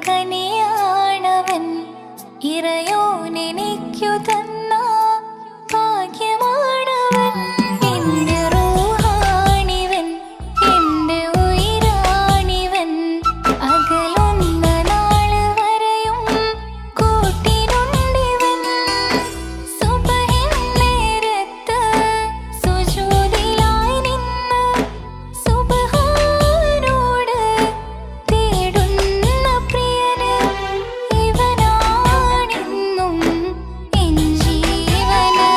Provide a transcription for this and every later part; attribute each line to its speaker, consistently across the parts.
Speaker 1: കനിയാണവൻ ഇറയോനെനിക്കു തന്ന ഭാഗ്യമാണവൻ. എന്റെ റൂഹാണിവൻ, എന്റെ ഉയിരാണിവൻ, അകലുന്ന നാള് വരെയും കൂട്ടിനുണ്ടിവൻ. സുബഹിൻ നേരത്ത് സുജൂദിലായി നിന്ന് സുബ്ഹാനോട് തേടുന്ന പ്രിയന് ഇവനാണെന്നും എൻ ജീവന്,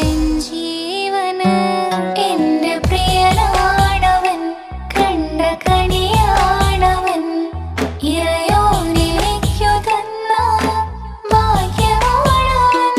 Speaker 1: എൻ ജീവന്. എന്റെ പ്രിയനാണവൻ, കണ്ട കനിയാണവൻ, ഇറയോനെനിക്കു തന്ന ഭാഗ്യമാണവൻ.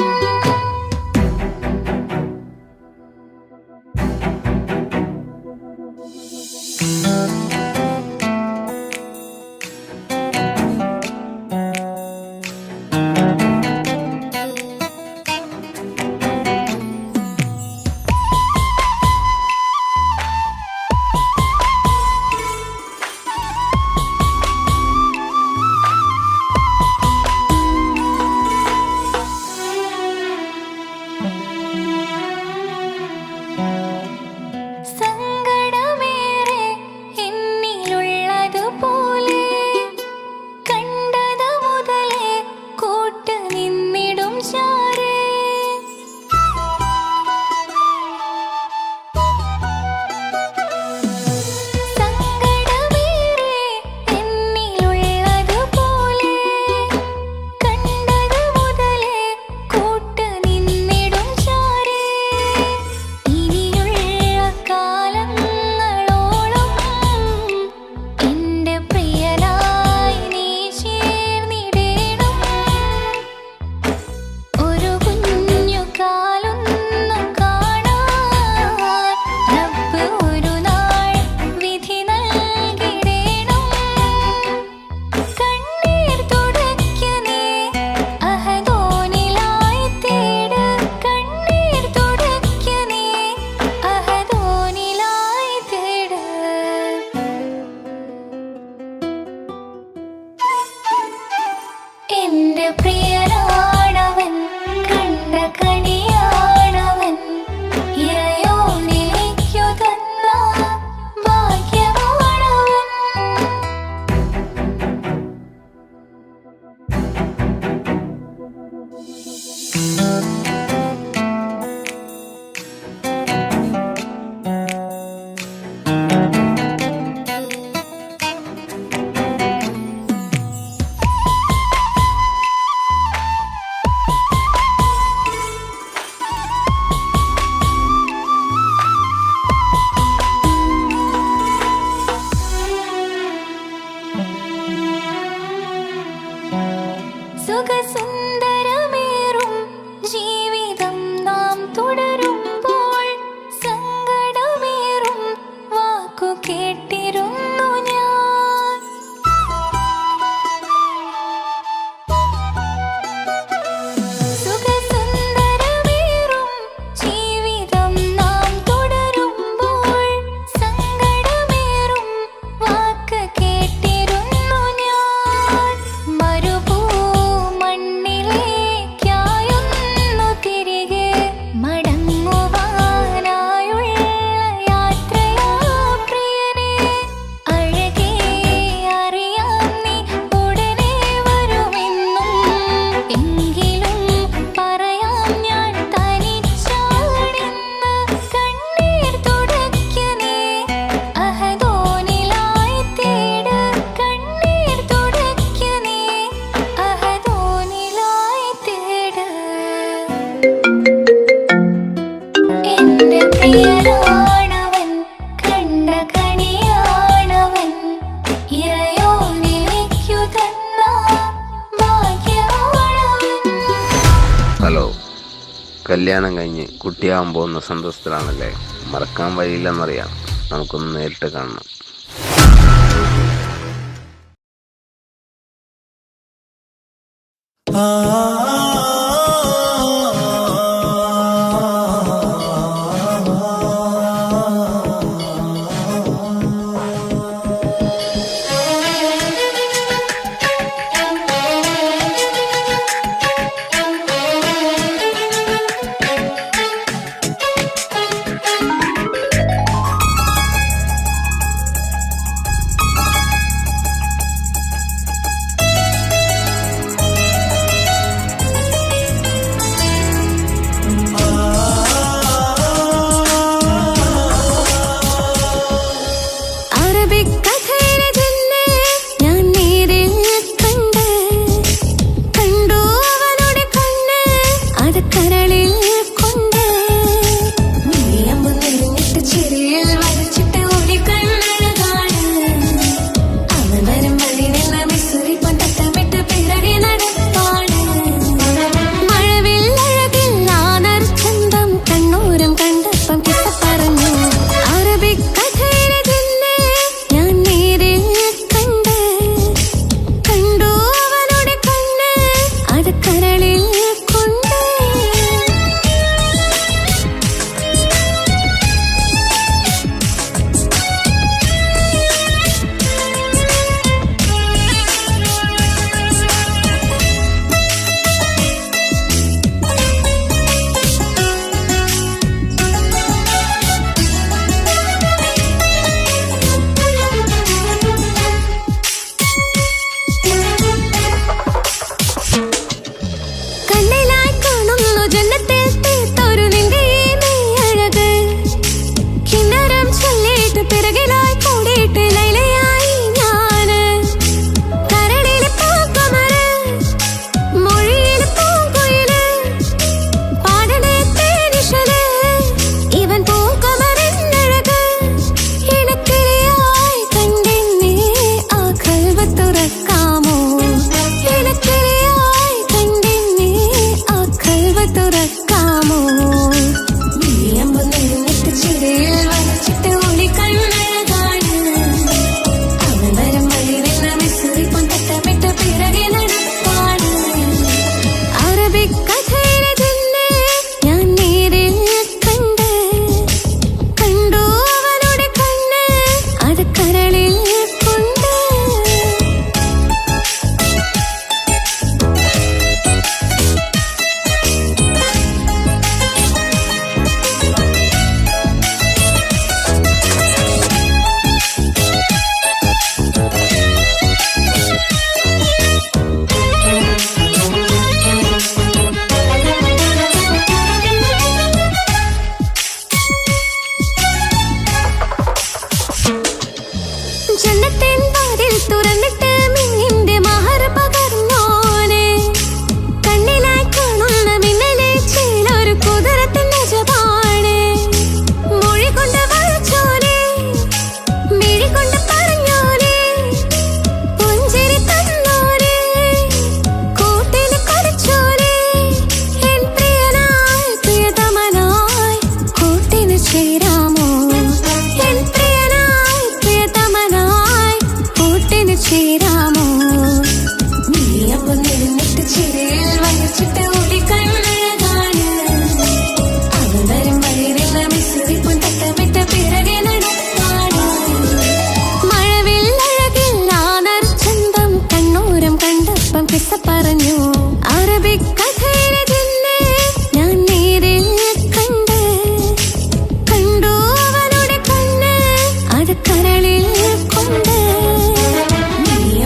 Speaker 1: സങ്കടമേറെ എന്നിലുള്ളതുപോലെ കണ്ടത് മുതലേ കൂട്ട് നിന്നിടും ചാരേ. സങ്കടമേറെ എന്നിലുള്ളതുപോലെ കണ്ടത് മുതലേ കൂട്ട് നിന്നിടും ചാരേ. ഇനിയുള്ള കാലങ്ങളോളം എന്റെ പ്രിയനായി നീ ചേർന്നിടേണം. ഒരു കുഞ്ഞു കാലൊന്നു കാണാൻ റബ്ബ് ഒരു നാൾ വിധി നൽകിടേണം. കണ്ണീർ തുടയ്ക്ക് നീ അഹദോനിലായി തേട്, കണ്ണീർ തുടയ്ക്ക് നീ അഹദോനിലായി തേട്. എന്റെ പ്രിയനാണവൻ, കണ്ട കനിയാണവൻ, ഇറയോനെനിക്കു തന്ന ഭാഗ്യമാണവൻ. സുഖസുന്ദരമേറും ജീവിതം നാം തുടരുമ്പോൾ സങ്കടമേറും വാക്കു കേട്ടിരുന്നു ഞാൻ. സുഖസുന്ദരമേറും ജീവിതം നാം തുടരുമ്പോൾ സങ്കടമേറും വാക്ക് കേട്ടിരുന്നു ഞാൻ. മരുഭൂമണ്ണിലേക്കായൊന്നു തിരികെ മടങ്ങുവാനായുള്ള യാത്രയാ പ്രിയനേ. അഴകേ അറിയാം നീ ഉടനെ വരുമെന്നും, എങ്കിലും പറയാം ഞാൻ തനിച്ചാണെന്ന്. കണ്ണീർ തുടയ്ക്ക് നീ അഹദോനിലായി തേട്, കണ്ണീർ തുടയ്ക്ക് നീ അഹദോനിലായി തേട്. എന്റെ പ്രിയനാണവൻ, കണ്ട കനിയാണവൻ, ഇറയോനെനിക്കു തന്ന ഭാഗ്യമാണവൻ.
Speaker 2: ഹലോ, കല്യാണം കഴിഞ്ഞ് കുട്ടിയാവാൻ പോകുന്ന സന്തോഷത്തിലാണല്ലേ? മറക്കാൻ വഴിയില്ലെന്നറിയാം. നമുക്കൊന്ന് നേരിട്ട് കാണണം.
Speaker 1: കണ്ണത്തിൻ വാതിൽ തുറന്നിട്ട് മിന്നിന്റെ മഹർ പകർന്നോനെ കണ്ണിലായി കാണുന്ന മിന്നലെ ചേലൊരു കുതിരത്തിന്റെ ജപാണ് മൊഴി കൊണ്ട് വളച്ചോനെ മിഴി കൊണ്ട് പറഞ്ഞോനെ പുഞ്ചിരി തന്നോനെ കൂട്ടിന് കൊടുത്തോനെ എൻ പ്രിയനായി പ്രിയതമനായി കൂട്ടിന് ചേരാമോ എൻ പ്രിയനായി പ്രിയതമനായി കൂട്ടിന് ചേരാമോ നീയപ്പോ നിന്നിട്ട് ചിരിയിൽ വഹിച്ചിട്ട് ഓടിക്കണ്ണഴകാണ് അവൻ വരും വഴിയിലുള്ള മിസ്രിപ്പും തട്ടമിട്ട പിറകെ നടക്കാണ് മഴവില്ലഴകിൽ ആനർച്ചന്തം കണ്ണൂരം കണ്ടപ്പം കിസ്സ പറഞ്ഞു അറബിക്കഥയിലെ ജിന്നെ ഞാൻ നേരിൽ കണ്ടു അവനുടെ കണ്ണ് അത് കരളിൽ കൊണ്ട് നീ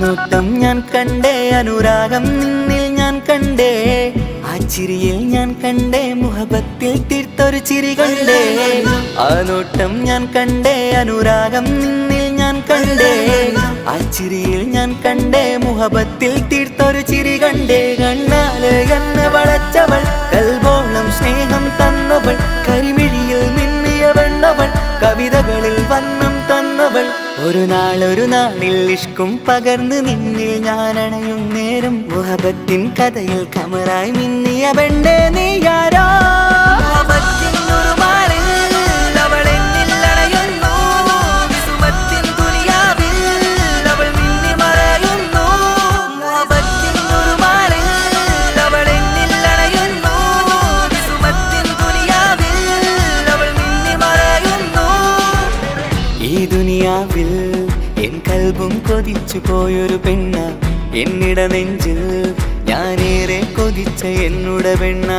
Speaker 3: നോട്ടം ഞാൻ കണ്ടേ, അനുരാഗം നിന്നിൽ ഞാൻ കണ്ടേ, ആ ചിരിയിൽ ഞാൻ കണ്ടേ, മുഹബത്തിൽ തീർത്തൊരു ചിരി കണ്ടേ. ആ നോട്ടം ഞാൻ കണ്ടേ, അനുരാഗം നിന്നിൽ ഞാൻ കണ്ടേ, ആ ചിരിയിൽ ഞാൻ കണ്ടേ, മുഹബത്തിൽ തീർത്തൊരു ചിരി കണ്ടേ. കണ്ണാല് എന്നെ വളച്ചവൾ, കൽബോളം സ്നേഹം തന്നവൾ, കരിമിഴിയിൽ മിന്നിയ വെണ്ണവൾ, കവിതകളിൽ വന്നം തന്നവൾ. ഒരു നാളിൽ ഇഷ്കും പകർന്ന് നിന്നിൽ ഞാൻ അണയും നേരം, മുഹബത്തിൻ കഥയിൽ കമറായി മിന്നിയ പെണ്ണേ നീയാരോ. ഈ ദുനിയാവിൽ എൻ കൽബും കൊതിച്ചു പോയൊരു പെണ്ണ, എന്നിട നെഞ്ചിൽ ഞാനേറെ കൊതിച്ച എന്നുട പെണ്ണ.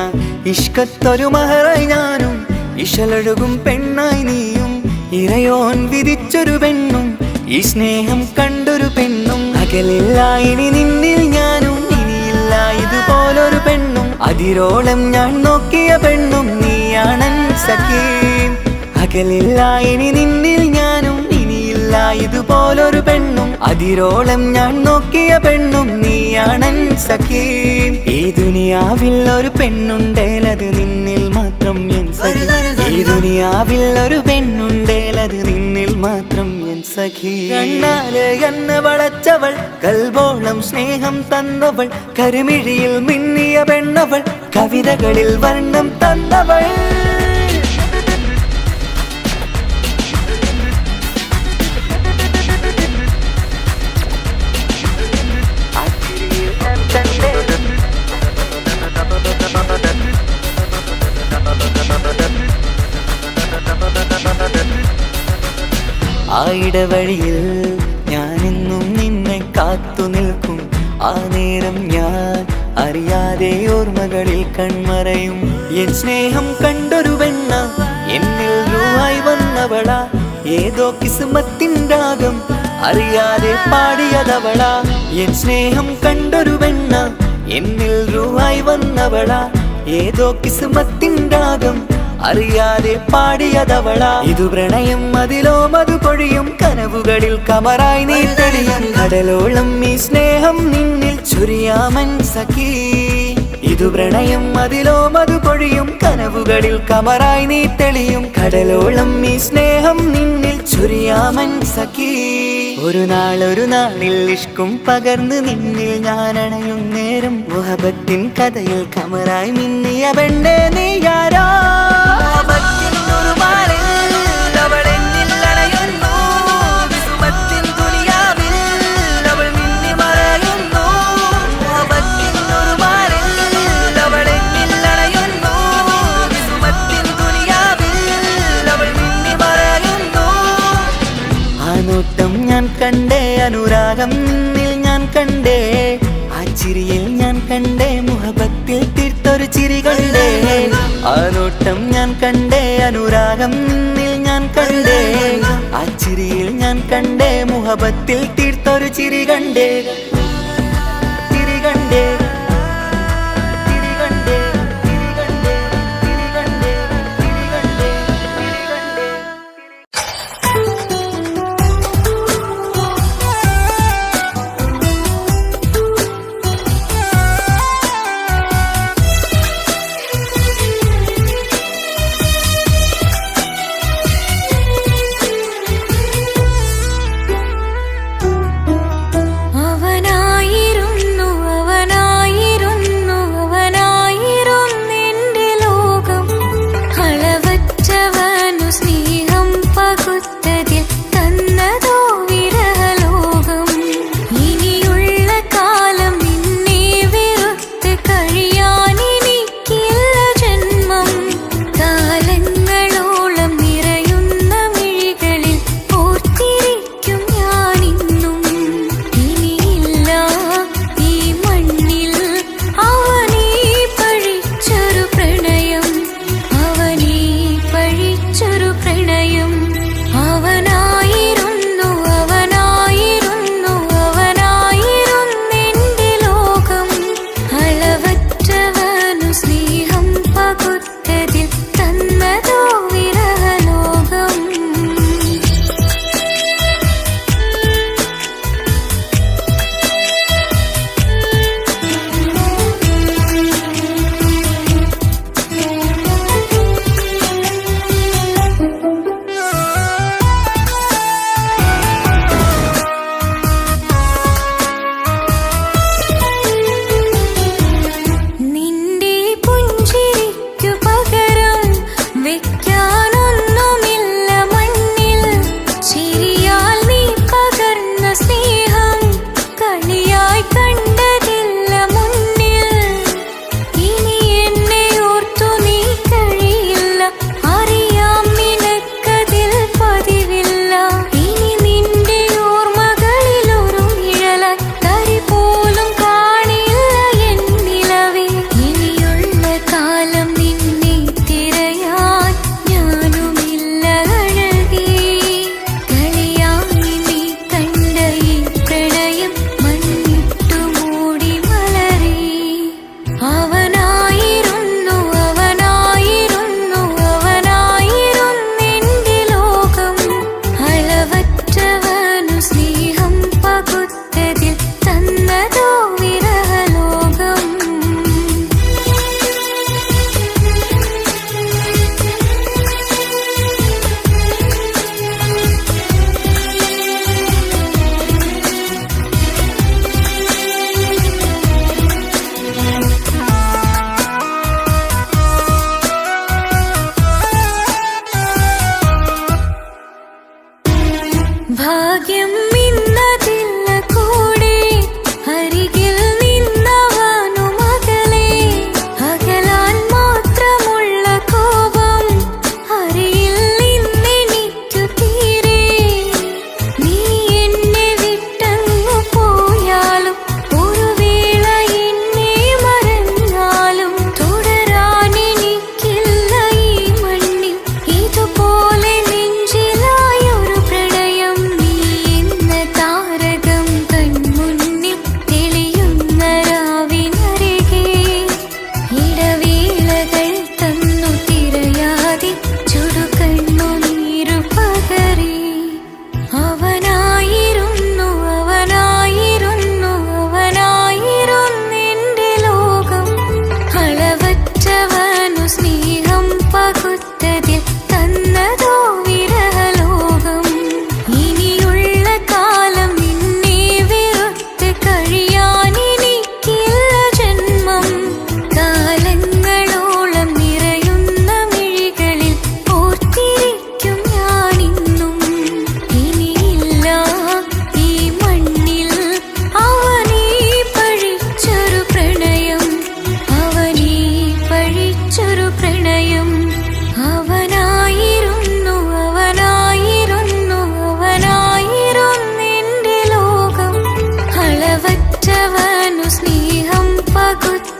Speaker 3: ഇഷ്കത്തൊരു മഹറായി ഞാനും, ഇശലൊഴുകും പെണ്ണായി നീയും, ഇറയോൻ വിധിച്ചൊരു പെണ്ണും, ഈ സ്നേഹം കണ്ടൊരു പെണ്ണും. അകലില്ല ഇനി നിന്നിൽ ഞാനും, ഇനിയില്ല ഇതുപോലൊരു പെണ്ണും. അതിരോളം ഞാൻ നോക്കിയ പെണ്ണും നീയാണൻ സഖീ. അകലില്ല ഇനി നിന്നിൽ ഞാനും, ഇനിയില്ല ഇതുപോലൊരു പെണ്ണും. അതിരോളം ഞാൻ നോക്കിയ പെണ്ണും നീയാണൻ സഖീ. ഈ ദുനിയാവിൽ ഒരു പെണ്ണുണ്ടേലത് നിന്നിൽ മാത്രം എൻ സഖി. ഈ ദുനിയാവിൽ ഒരു പെണ്ണുണ്ടേലത് നിന്നിൽ മാത്രം എൻ സഖി. കണ്ണാല് എന്നെ വളച്ചവൾ, കൽബോളം സ്നേഹം തന്നവൾ, കരിമിഴിയിൽ മിന്നിയ പെണ്ണവൾ, കവിതകളിൽ വർണ്ണം തന്നവൾ. ആ ഇടവഴിയിൽ ഞാനെന്നും നിന്നെ കാത്തു നിൽക്കും, ആ നേരം ഞാൻ അറിയാതെ ഓർമ്മകളിൽ കൺമറയും. എൻ സ്നേഹം കണ്ടൊരു പെണ്ണ, എന്നിൽ രൂപായി വന്നവളാ, ഏതോ കിസ്മത്തിൻ രാഗം അറിയാതെ പാടിയതവളാ. എൻ സ്നേഹം കണ്ടൊരു പെണ്ണ, എന്നിൽ രൂപായി വന്നവളാ, ഏതോ കിസ്മത്തിൻ രാഗം അറിയാതെ പാടിയതവളാ. ഇതു പ്രണയം അതിലോ മധു പൊഴിയും, കനവുകളിൽ കമറായി നീ തെളിയും. കടലോളം ഈ സ്നേഹം നിന്നിൽ ചൊരിയാമൻ സഖീ. ഇതു പ്രണയം അതിലോ മധു പൊഴിയും, കനവുകളിൽ കമറായി നീ തെളിയും. കടലോളം ഈ സ്നേഹം നിന്നിൽ ചൊരിയാമൻ സഖീ. ഒരു നാളിൽ ഇഷ്കും പകർന്ന് നിന്നിൽ ഞാൻ അണയും നേരം, മുഹബത്തിൻ കഥയിൽ കമറായി മിന്നിയ പെണ്ണേ നീയാരോ. നോട്ടം ഞാൻ കണ്ടേ, അനുരാഗം നിന്നിൽ ഞാൻ കണ്ടേ, ആ ചിരിയിൽ ഞാൻ കണ്ടേ, മുഹബത്തിൽ തീർത്തൊരു ചിരി കണ്ടേ. ആ നോട്ടം ഞാൻ കണ്ടേ, അനുരാഗം നിന്നിൽ ഞാൻ കണ്ടേ, ആ ചിരിയിൽ ഞാൻ കണ്ടേ, മുഹബത്തിൽ തീർത്തൊരു ചിരി കണ്ടേ. ചിരി കണ്ടേ.
Speaker 1: അവനായിരുന്നു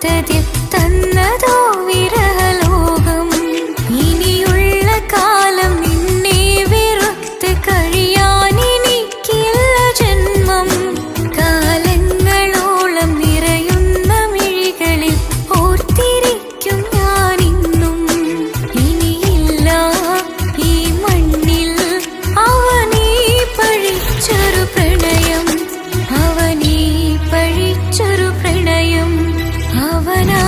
Speaker 1: ഓർത്തതിൽ തന്നതോ വിരഹലോകം. ഇനിയുള്ള കാലം നിന്നെ വെറുത്ത് കഴിയാൻ എനിക്കില്ല ജന്മം. കാലങ്ങളോളം നിറയുന്ന മിഴികളിൽ ഓർത്തിരിക്കും ഞാനിന്നും. ഇനിയില്ല ഈ മണ്ണിൽ അവനീ പഴിച്ചൊരു പ്രണയം, അവനീ പഴിച്ചൊരു പ്രണയം. അവനാ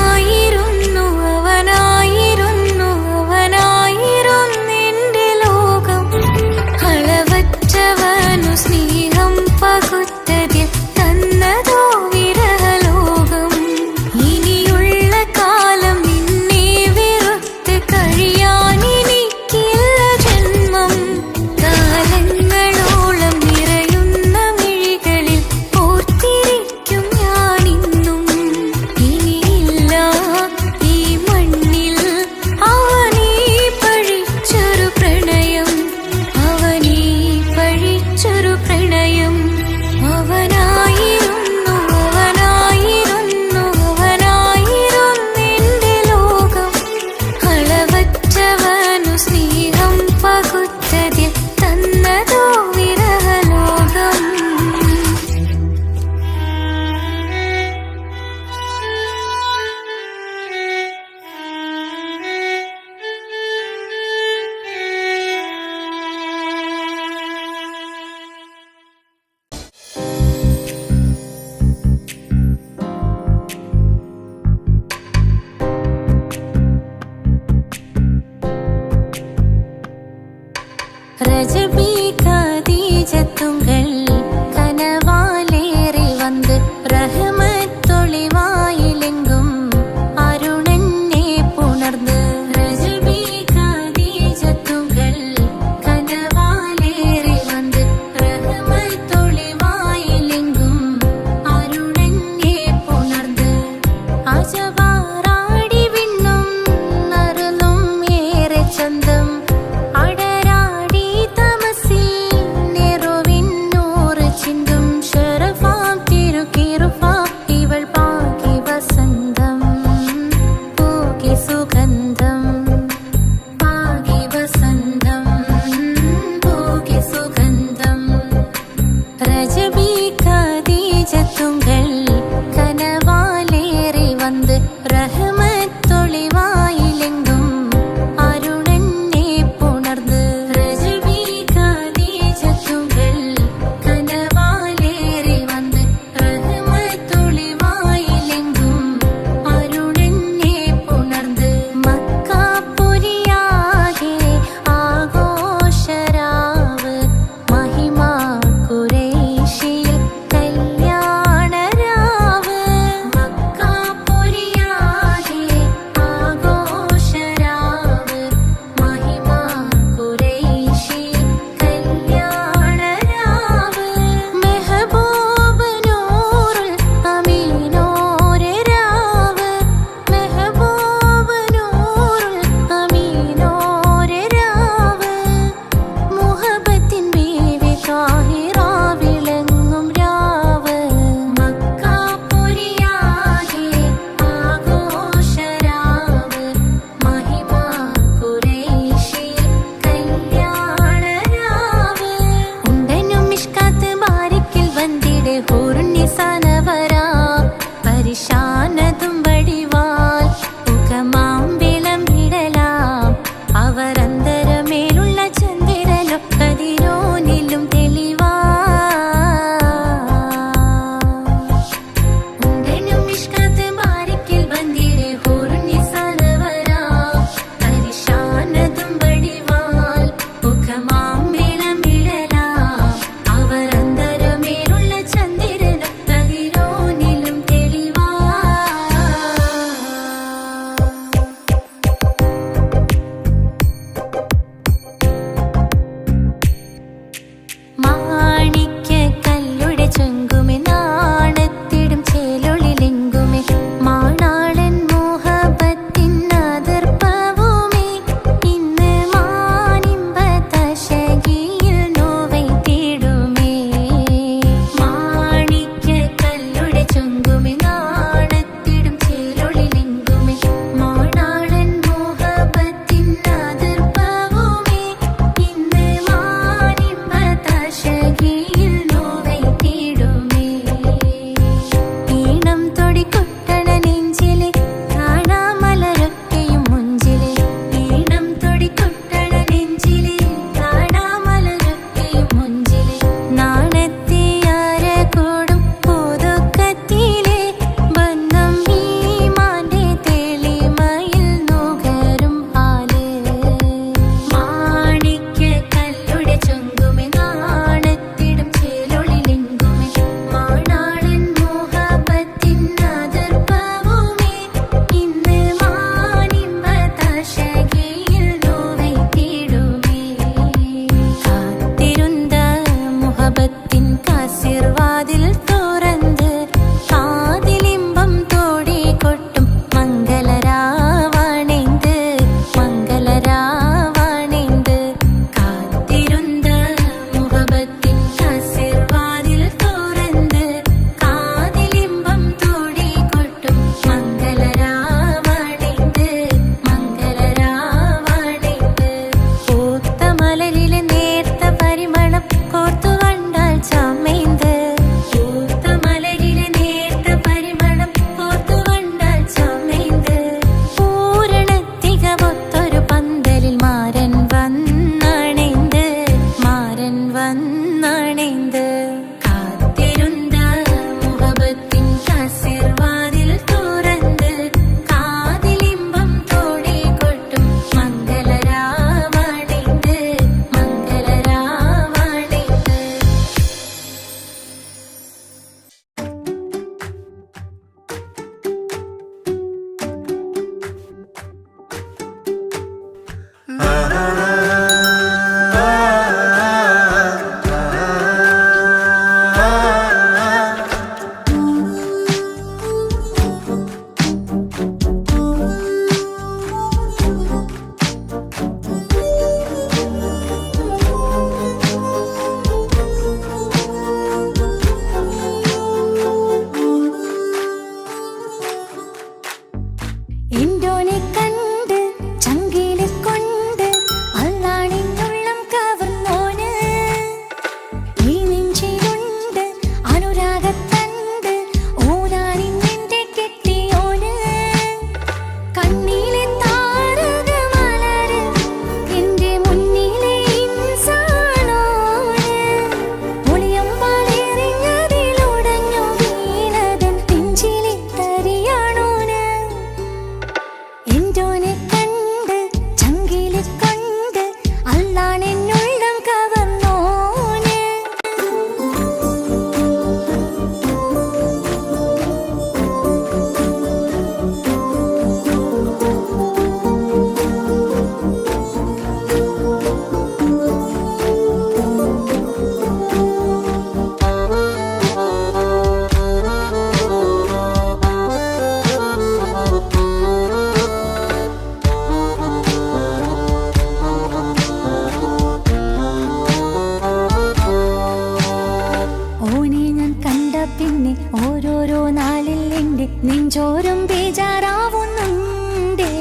Speaker 1: എന്തോനെ കണ്ട് ചങ്കില് കൊണ്ട് അല്ലാണിന്നുള്ളം കവർന്നോന് ഈ നെഞ്ചിലുണ്ട് അനുരാഗത്തണ്ട് ഓനാണിന്നെന്റെ കെട്ടിയോന് കണ്ണിലെ താരകമലര് എന്റെ മുന്നിലെ ഇൻസാണോന് ഒളിയമ്പാലെറിഞ്ഞതിലുടഞ്ഞു വീണതൻ നെഞ്ചിലെ തരിയാണോന് എന്തോനെ കണ്ട് ചങ്കില് കൊണ്ട് അല്ലാണെന്നുള്ളം കവർന്നോന് ഓനെ ഞാൻ കണ്ട പിന്നെ ഓരോരോ നാളിൽ എന്റെ നെഞ്ചോരം ബേജാറാവുന്നുണ്ടേ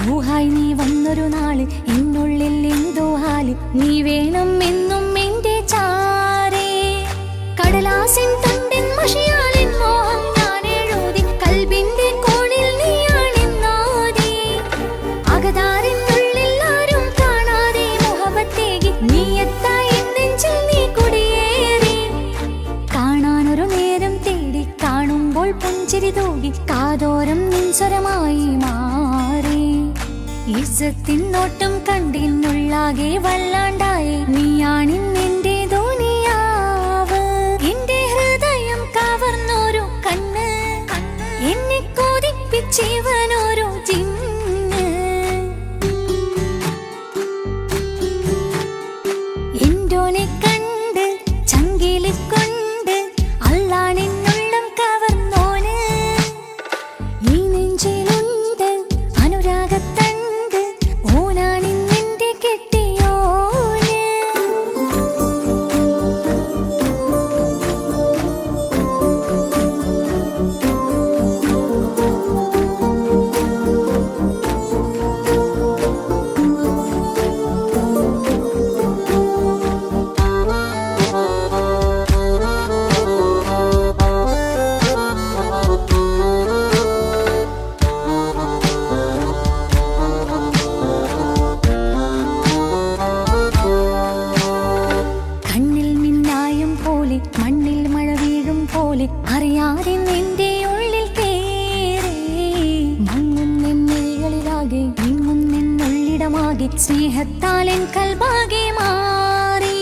Speaker 1: റൂഹായി നീ വന്നൊരു നാള് എന്നുള്ളിൽ എന്തോ ഹാല് നീ വേണം എന്നും എന്റെ ചാരേ കടലാസിൻ തണ്ടിൻ മഷിയാലിൻ മോഹം ഞാൻ എഴുതി കൽബിന്റെ കോണിൽ നീയാണെന്നോതി അകതാരിനുള്ളിൽ ആരും കാണാതെ മുഹബത്തേകി നീ എത്തായി നെഞ്ചിൽ നീ കുടിയേറി കാണാനൊരു നേരം തേടി കാണുമ്പോൾ പുഞ്ചിരി തൂകി കാതോരം നിൻസ്വരമായി മാറി ഇസ്സത്തിൻ നോട്ടം കണ്ടിന്നുള്ളാകെ വല്ലാണ്ടായി നീയാണിന്നെന്റെ ദുനിയാവ് എന്റെ ഹൃദയം കവർന്നൊരു കണ്ണ് എന്നെ കൊതിപ്പിച്ചിവനൊരു ജിന്ന് എന്തോനെ കണ്ട് ചങ്കില് കൊണ്ട് അല്ലാണെന്നുള്ളം കവർന്നോന് ഈ നെഞ്ചിലുണ്ട് അനുരാഗത്തണ്ട് ഓനാണിന്നെന്റെ കെട്ടിയോന് കണ്ണിൽ മിന്നായം പോലെ മണ്ണിൽ മഴ വീഴും പോലെ അറിയാതെ നിന്റെ ഉള്ളിൽ കേറി മങ്ങുന്നെന്നുള്ളിലാകെ ഇങ്ങുന്നെന്നുള്ളിടമാകെ സ്നേഹത്താലെൻ കൽബാകെ മാറി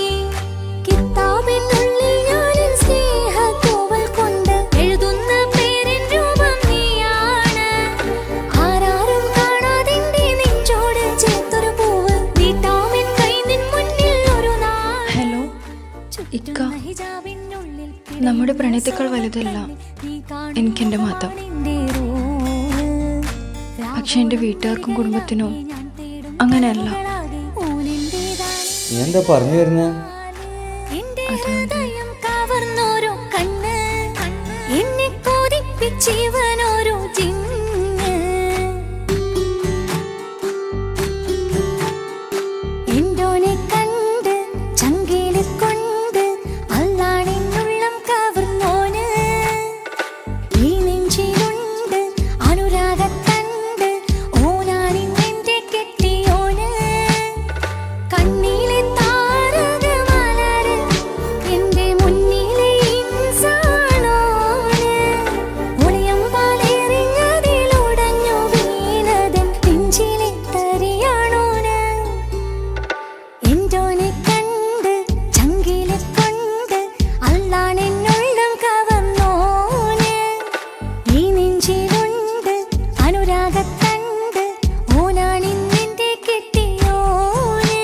Speaker 1: കിതാബിനുള്ളിൽ ഞാനെൻ സ്നേഹത്തൂവൽ കൊണ്ട് എഴുതുന്ന പേരിൻ രൂപം നീയാണ് ആരാരും കാണാതെന്റെ നെഞ്ചോട് ചേർത്തൊരു പൂവ് നീട്ടാമെൻ കൈ നിൻ മുന്നിൽ ഒരു നാൾ
Speaker 4: ഹലോ ഇക്ക, നമ്മുടെ പ്രണയത്തേക്കാൾ വലുതല്ല എനിക്കെന്റെ മതം. പക്ഷെ എന്റെ വീട്ടുകാർക്കും കുടുംബത്തിനോ അങ്ങനെയല്ല.
Speaker 5: നീ എന്താ പറഞ്ഞു വരുന്നേ?
Speaker 1: ഹൃദയം കവർന്നൊരു കണ്ണ് എന്നെ കൊതിപ്പിച്ചിവനൊരു ജിന്ന് എന്തോനെ കണ്ട് ചങ്കില് കൊണ്ട് അല്ലാണെന്നുള്ളം കവർന്നോന് ഈ നെഞ്ചിലുണ്ട് അനുരാഗത്തണ്ട് ഓനാണിന്നെന്റെ കെട്ടിയോന് കണ്ണിലെ താരകമലര് എന്റെ മുന്നിലെ ഇൻസാണോന് ഒളിയമ്പാലെറിഞ്ഞതിലുടഞ്ഞു വീണതൻ നെഞ്ചിലെ തരിയാണോന് എന്തോനെ കണ്ട് ചങ്കില് കൊണ്ട് അല്ലാണെന്നുള്ളം കവർന്നോന് ഈ നെഞ്ചിലുണ്ട് അനുരാഗത്തണ്ട് ഓനാണിന്നെന്റെ കെട്ടിയോന്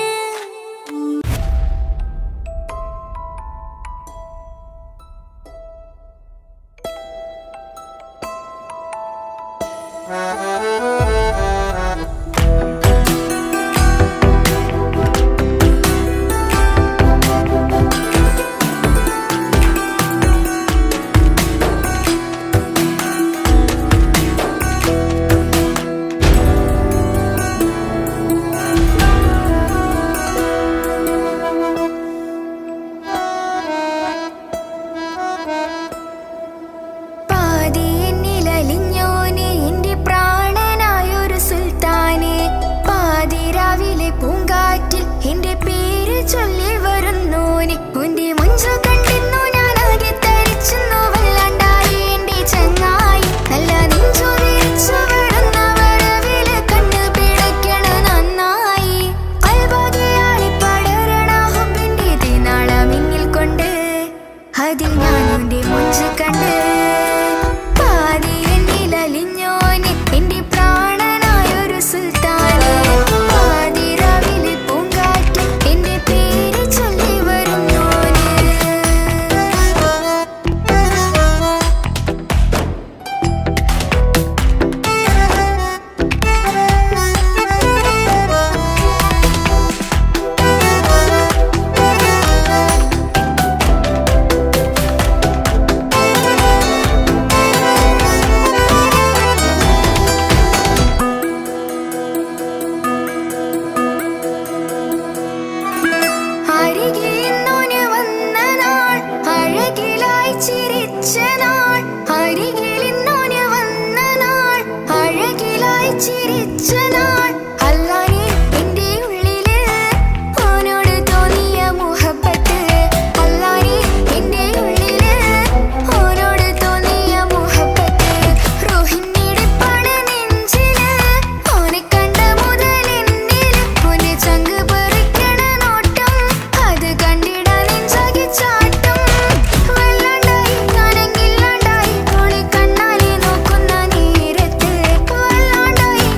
Speaker 1: ചിരിച്ച നാൾ അല്ലാനെ എന്റെ ഉള്ളില് ഓനോട് തോന്നിയ മുഹബത്ത് അല്ലാനെ എന്റെ ഉള്ളില് ഓനോട് തോന്നിയ മുഹബത്ത് റോഹിണിടിപ്പാണ് നെഞ്ചില് ഓനെ കണ്ട മുതൽ എന്നില് ഓനെ ചങ്ക് പറിക്കണ നോട്ടം അത് കണ്ടിടാൻ നെഞ്ചാകെ ചാട്ടം വല്ലാണ്ടായി ഞാനെങ്കില്ലാണ്ടായി ഓളെ കണ്ണാലെ നോക്കുന്ന നേരത്ത് വല്ലാണ്ടായി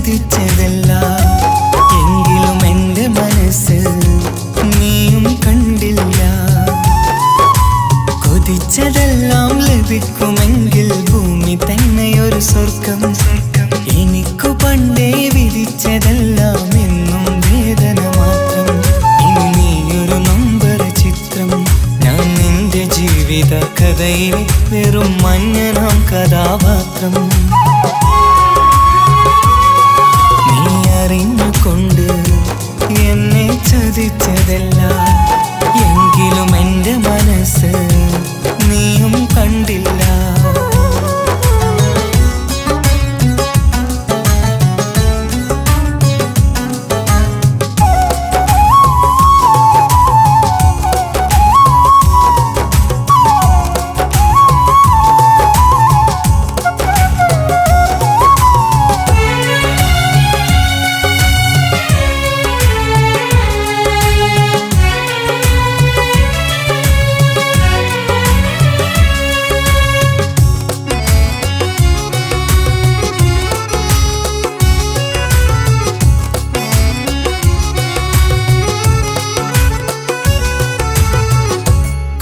Speaker 3: ചതിച്ചതല്ല എങ്കിലും എൻ്റെ മനസ്സ് നീയും കണ്ടില്ല. കൊതിച്ചതെല്ലാം ലഭിക്കുമെങ്കിൽ ഭൂമി തന്നെയൊരു സ്വർഗം. എനിക്കു പണ്ടേ വിധിച്ചതെല്ലാം എന്നും വേദന മാത്രം. ഇനി നീയൊരു നമ്പർ ചിത്രം, ഞാൻ നിന്റെ ജീവിത കഥയിൽ വെറും മഞ്ഞനാം കഥാപാത്രം. നീ അറിഞ്ഞുകൊണ്ട് എന്നെ ചതിച്ചതല്ല എങ്കിലും എൻ്റെ മനസ്സ് നീയും കണ്ടില്ല.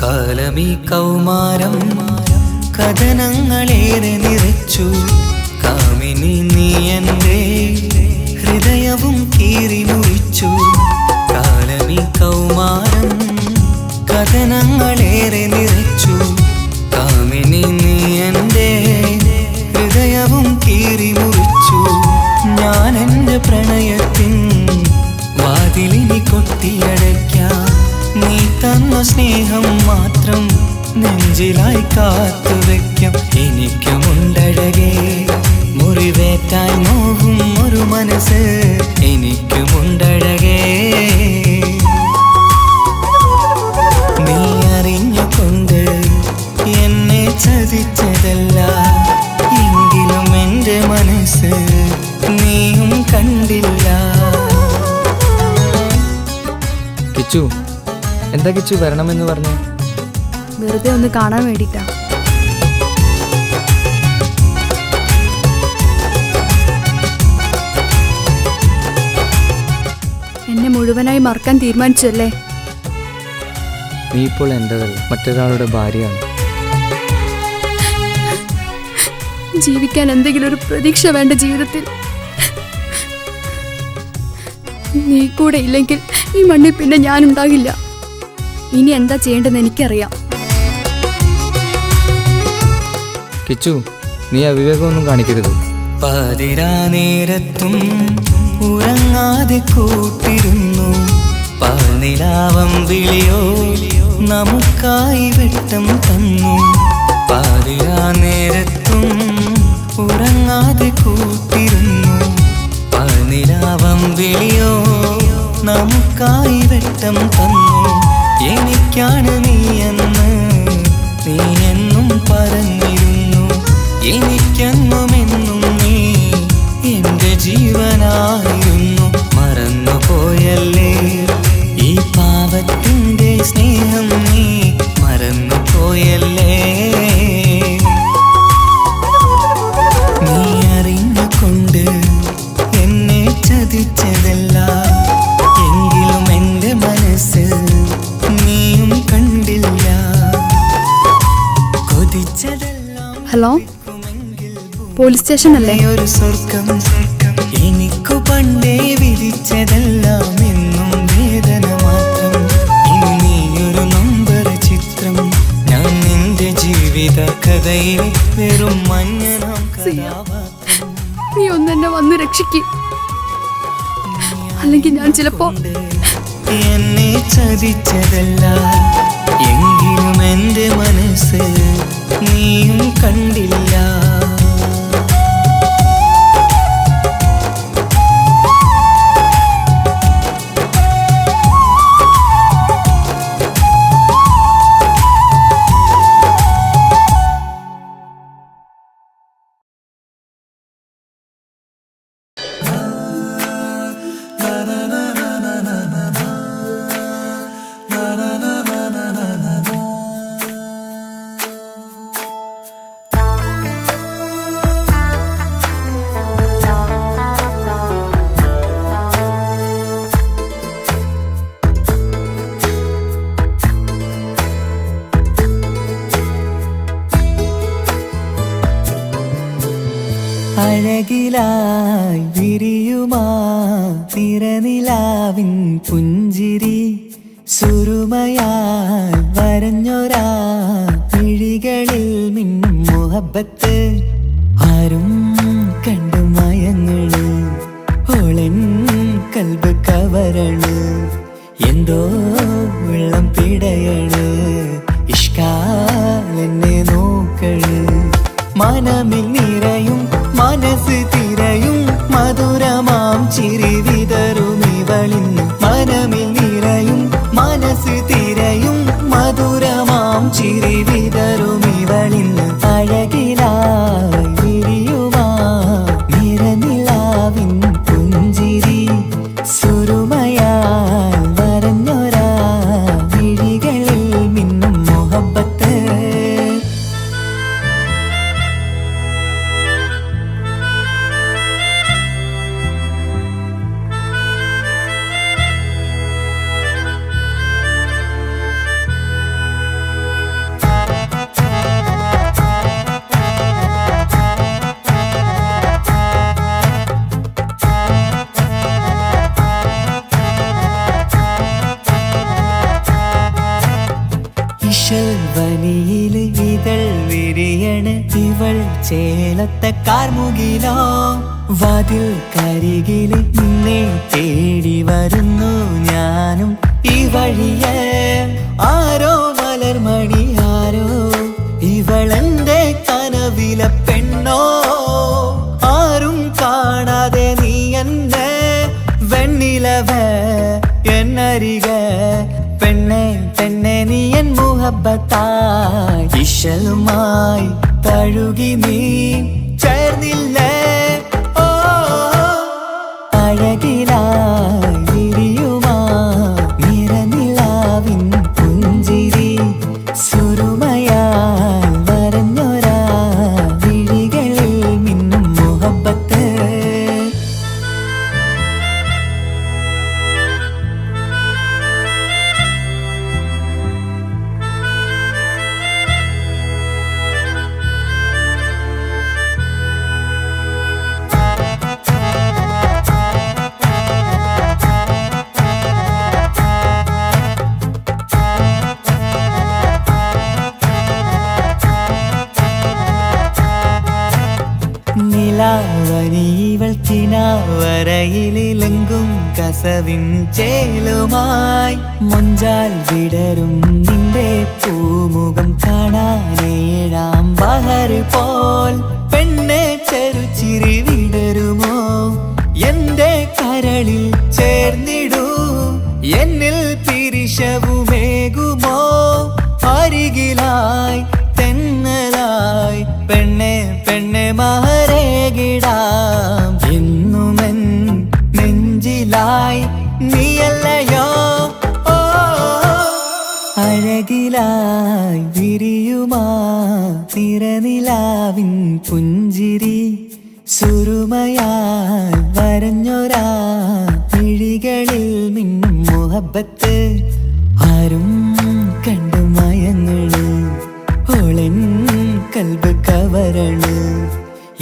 Speaker 3: കാലമീ കൗമാരം കഥനങ്ങളേറെ നിറച്ചു. കാമിനി നീ എൻ്റെ ഹൃദയവും കീറി മുറിച്ചു. കാലമീ കൗമാരം കഥനങ്ങളേറെ നിറച്ചു. കാമിനി നീ എൻ്റെ ഹൃദയവും കീറി മുറിച്ചു. ഞാൻ എൻ്റെ പ്രണയത്തിൻ വാതിലിനി കൊട്ടിയടയ്ക്കാം. നീ തന്ന സ്നേഹം മാത്രം നെഞ്ചിലായി കാത്തുവെക്കാം. എനിക്കുമുണ്ടഴകേ മുറിവേറ്റായി നോവും ഒരു മനസ്സ്. എനിക്കുമുണ്ടഴകേ നീ അറിഞ്ഞുകൊണ്ട് എന്നെ ചതിച്ചതല്ല എങ്കിലും എൻ്റെ മനസ്സ് നീയും കണ്ടില്ല.
Speaker 5: കിച്ചു, എന്താ കിച്ചു വരണമെന്ന് പറഞ്ഞു?
Speaker 4: വെറുതെ ഒന്ന് കാണാൻ വേണ്ടിട്ടാ. എന്നെ മുഴുവനായി മറക്കാൻ തീരുമാനിച്ചല്ലേ?
Speaker 5: നീ ഇപ്പോൾ എൻ്റെതല്ല, മറ്റൊരാളുടെ ഭാര്യയാണ്.
Speaker 4: ജീവിക്കാൻ എന്തെങ്കിലും ഒരു പ്രതീക്ഷ വേണ്ട ജീവിതത്തിൽ. നീ കൂടെ ഇല്ലെങ്കിൽ ഈ മണ്ണിൽ പിന്നെ ഞാനുണ്ടാകില്ല. ഇനി എന്താ ചെയ്യേണ്ടതെന്ന് എനിക്കറിയാം.
Speaker 5: കിച്ചു, നീ അവിവേകമൊന്നും കാണിക്കരുത്.
Speaker 3: പാതിരാ നേരത്തും ഉറങ്ങാതെ കൂട്ടിരുന്നു. പാൽനിലാവം വിളിയോ നമുക്കായി വെട്ടം തന്നു. പാതിരാ നേരത്തും ഉറങ്ങാതെ കൂട്ടിരുന്നു. പാൽനിലാവം വിളിയോ നമുക്കായി വെട്ടം തന്നു. എനിക്കാണ് നീയെന്ന് നീ എന്നും പറഞ്ഞിരുന്നു. എനിക്കെന്നുമെന്നും നീ എൻ്റെ ജീവനായിരുന്നു. മറന്നുപോയല്ലേ ഈ പാവത്തിൻ്റെ സ്നേഹം, നീ മറന്നുപോയല്ലേ. നീ അറിഞ്ഞുകൊണ്ട് എന്നെ ചതിച്ചതല്ല എങ്കിലും എൻ്റെ മനസ്സ് നീയും കണ്ടില്ല. കൊതിച്ചതെല്ലാം
Speaker 4: ഹലോ, പോലീസ് സ്റ്റേഷൻ അല്ലേ?
Speaker 3: ഒരു സ്വർഗം. എനിക്കു പണ്ടേ വിധിച്ചതെല്ലാം എന്നും വേദന മാത്രം. ഇനി നീയൊരു നമ്പർ ചിത്രം, ഞാൻ നിന്റെ ജീവിത കഥയിൽ വെറും മഞ്ഞനാം കഥാപാത്രം.
Speaker 4: നീ ഒന്നെന്നെ വന്ന് രക്ഷിക്ക്, അല്ലെങ്കിൽ ഞാൻ ചിലപ്പോ.
Speaker 3: എന്നെ ചതിച്ചതല്ല എങ്കിലും എൻ്റെ മനസ്സ് നീയും കണ്ടില്ല. അഴകിലായി വിരിയുമാ തിരനിലാവിൻ പുഞ്ചിരി സുരുമയാൽ വരഞ്ഞൊരാ മിഴികളിൽ മിന്നും മുഹബത്ത് ആരും കണ്ടു മയങ്ങള് ഓളൻ കൽബ് കവരണ് എന്തോ വെള്ളം പിടയണ് ഇഷ്കാലെന്നെ നോക്കള് മനമിൽ നിറയും മനസ്സ് തിരയും മധുരമാം ചിരി വിതറും ഇവളിന്ന് മനമിൽ നിറയും മനസ്സ് തിരയും മധുരമാം ചിരി വിതറും ഇവളിന്ന് അഴകിലായി വിരിയുമാ നിറനിലാവിൻ പുഞ്ചിരി സുരുമയാൽ വരഞ്ഞൊരാ വിഴികളിൽ മിന്നും മുഹബത്ത് വനിയില് ഇതൾ വിരിയണ് ഇവൾ ചേലത്ത കാർമുകിലോ വാതിൽ കരികില് നിന്നെ തേടി വരുന്നു ഞാനും ഈ വഴിയെ ആരോ മലർമണി ആരോ ഇവളെന്റെ കനവിലെ പെണ്ണോ ആരും കാണാതെ നീ എന്നെ വെണ്ണിലവ എന്നരിക പെണ്ണെ പെണ്ണെ നീ എൻ മുഹബത്തായി ഇശലുമായി തഴുകി നീ ചേർന്നില്ലേ ഓ അഴകിലായി വിരിയുമാ നിറനിലാവിൻ പുഞ്ചിരി സുരുമയാൽ വരഞ്ഞൊരാ വിഴികളിൽ മിന്നും മുഹബത്ത് നിലാവനിവൾ കിനാവരയിലെങ്കും കസവിൻ ചേലുമായി മൊഞ്ചാൽ വിടരും നിന്റെ പൂമുഖം കാണാനേഴാം ബഹർ പോൽ പെണ്ണെ ചെറുചിരി വിടരുമോ എന്റെ കരളിൽ ചേർന്നിടൂ എന്നിൽ പിരിശവുമേകുമോ അരികിലായി തെന്നലായി പെണ്ണെ പെണ്ണെ മഹരേകിടാം എന്നുമെൻ നെഞ്ചിലായി നീയല്ലയോ ഓ അഴകിലായി വിരിയുമാ തിരനിലാവിൻ പുഞ്ചിരി സുരുമയാൽ വരഞ്ഞൊരാ മിഴികളിൽ മിന്നും മുഹബത്ത് ആരും കണ്ടു മയങ്ങള് ഓളൻ കൽബ് കവരണ്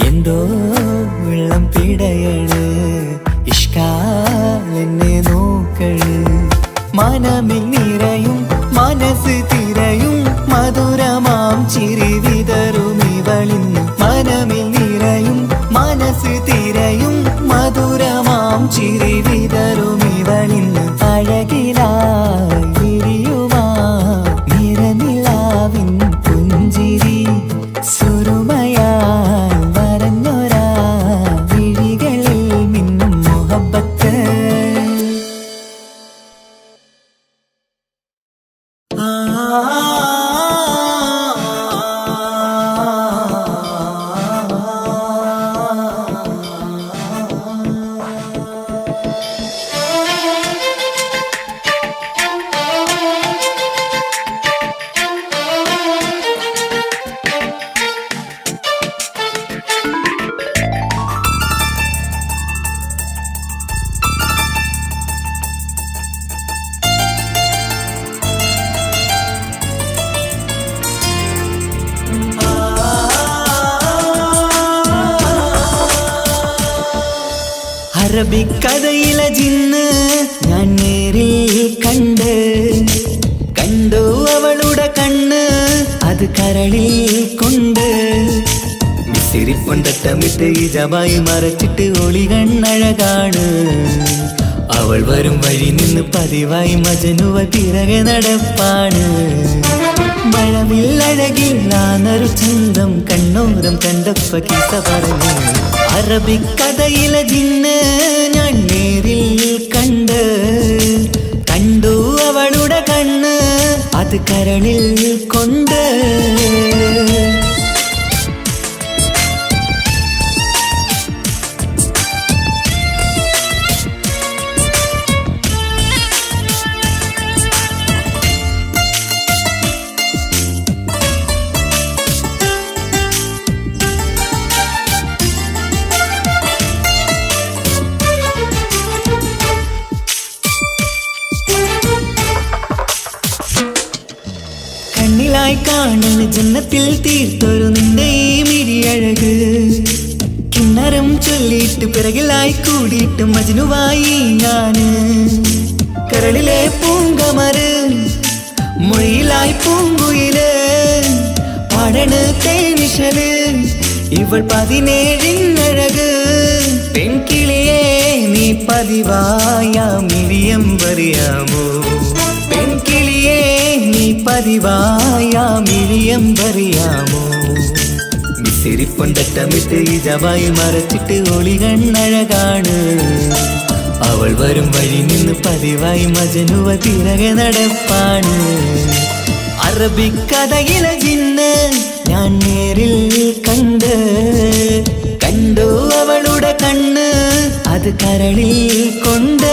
Speaker 3: എന്തോ വെള്ളം പിടയണ് ഇഷ്കാലെന്നെ നോക്കള് മനമിൽ നിറയും മനസ്സ് തിരയും മധുരമാം ചിരി വിതറും ഇവളിന്ന് മനമിൽ നിറയും മനസ്സ് തിരയും മധുരമാം ചിരി വിതറും ഇവളിന്ന് അഴകിലായി വിരിയുമാ നിറനിലാവിൻ പുഞ്ചിരി സുരുമയാൽ വരഞ്ഞൊരാ വിഴികളിൽ മിന്നും മുഹബത്ത് അറബിക്കഥയിലെ ജിന്ന് ഞാൻ നേരിൽ കണ്ടു അവളുടെ കണ്ണ് അത് കരളിൽ കൊണ്ട് സിരിപ്പൊണ്ടട്ടമിട്ട് ഈ ജബായി മറച്ചിട്ട് ഒളി കണ്ണഴകാണ് അവൾ വരും വഴി നിന്ന് പതിവായി മജനുവ പിറകെ നടപ്പാണ് മഴവില്ലഴകില്ലാന്നൊരു ചന്തം കണ്ണോരം കണ്ടപ്പ കീസ പറഞ്ഞു അറബിക്കഥയിലെ ജിന്ന് ഞാൻ നേരിൽ കണ്ടു അവളുടെ കണ്ണ് അത് കരളിൽ കൊണ്ട് കണ്ണിലായി കാണുന്ന ജന്നത്തിൽ തീർത്തൊരു നിന്റെ ഈ മിഴിയഴക് കിന്നരം ചൊല്ലിയിട്ട് പിറകിലായി കൂടിയിട്ട് മജ്നുവായി ഞാന് കരളിലെ പൂങ്കമര് മൊഴിയിലായി പൂങ്കുയില് പാടണ് തേനിശല് ഇവൾ 17 പെൺകിളിയെ നീ പതിവായാമിരിയം പറയാമോ പെൺകിളിയെ നീ പതിവായാമിരിയം പറയാമോ മിസിരിപ്പൊണ്ടട്ടമിട്ട് ഈ ജബായി മറച്ചിട്ട് ഒളി കണ്ണഴകാണ് അവൾ വരും വഴി നിന്ന് പതിവായി മജനുവ പിറകെ നടപ്പാണ് അറബിക്കഥയിലെ ജിന്ന് ഞാൻ നേരിൽ കണ്ടു അവളുടെ കണ്ണ് അത് കരളിൽ കൊണ്ട്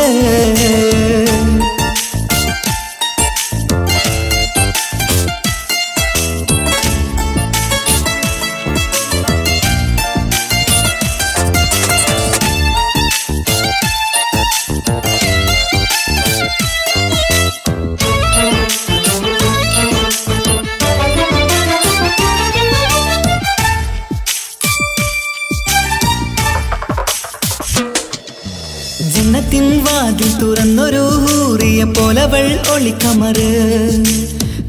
Speaker 3: ജന്നത്തിൻ വാതിൽ തുറന്നൊരു ഹൂറിയ പോലവൾ ഒളിക്കമറ്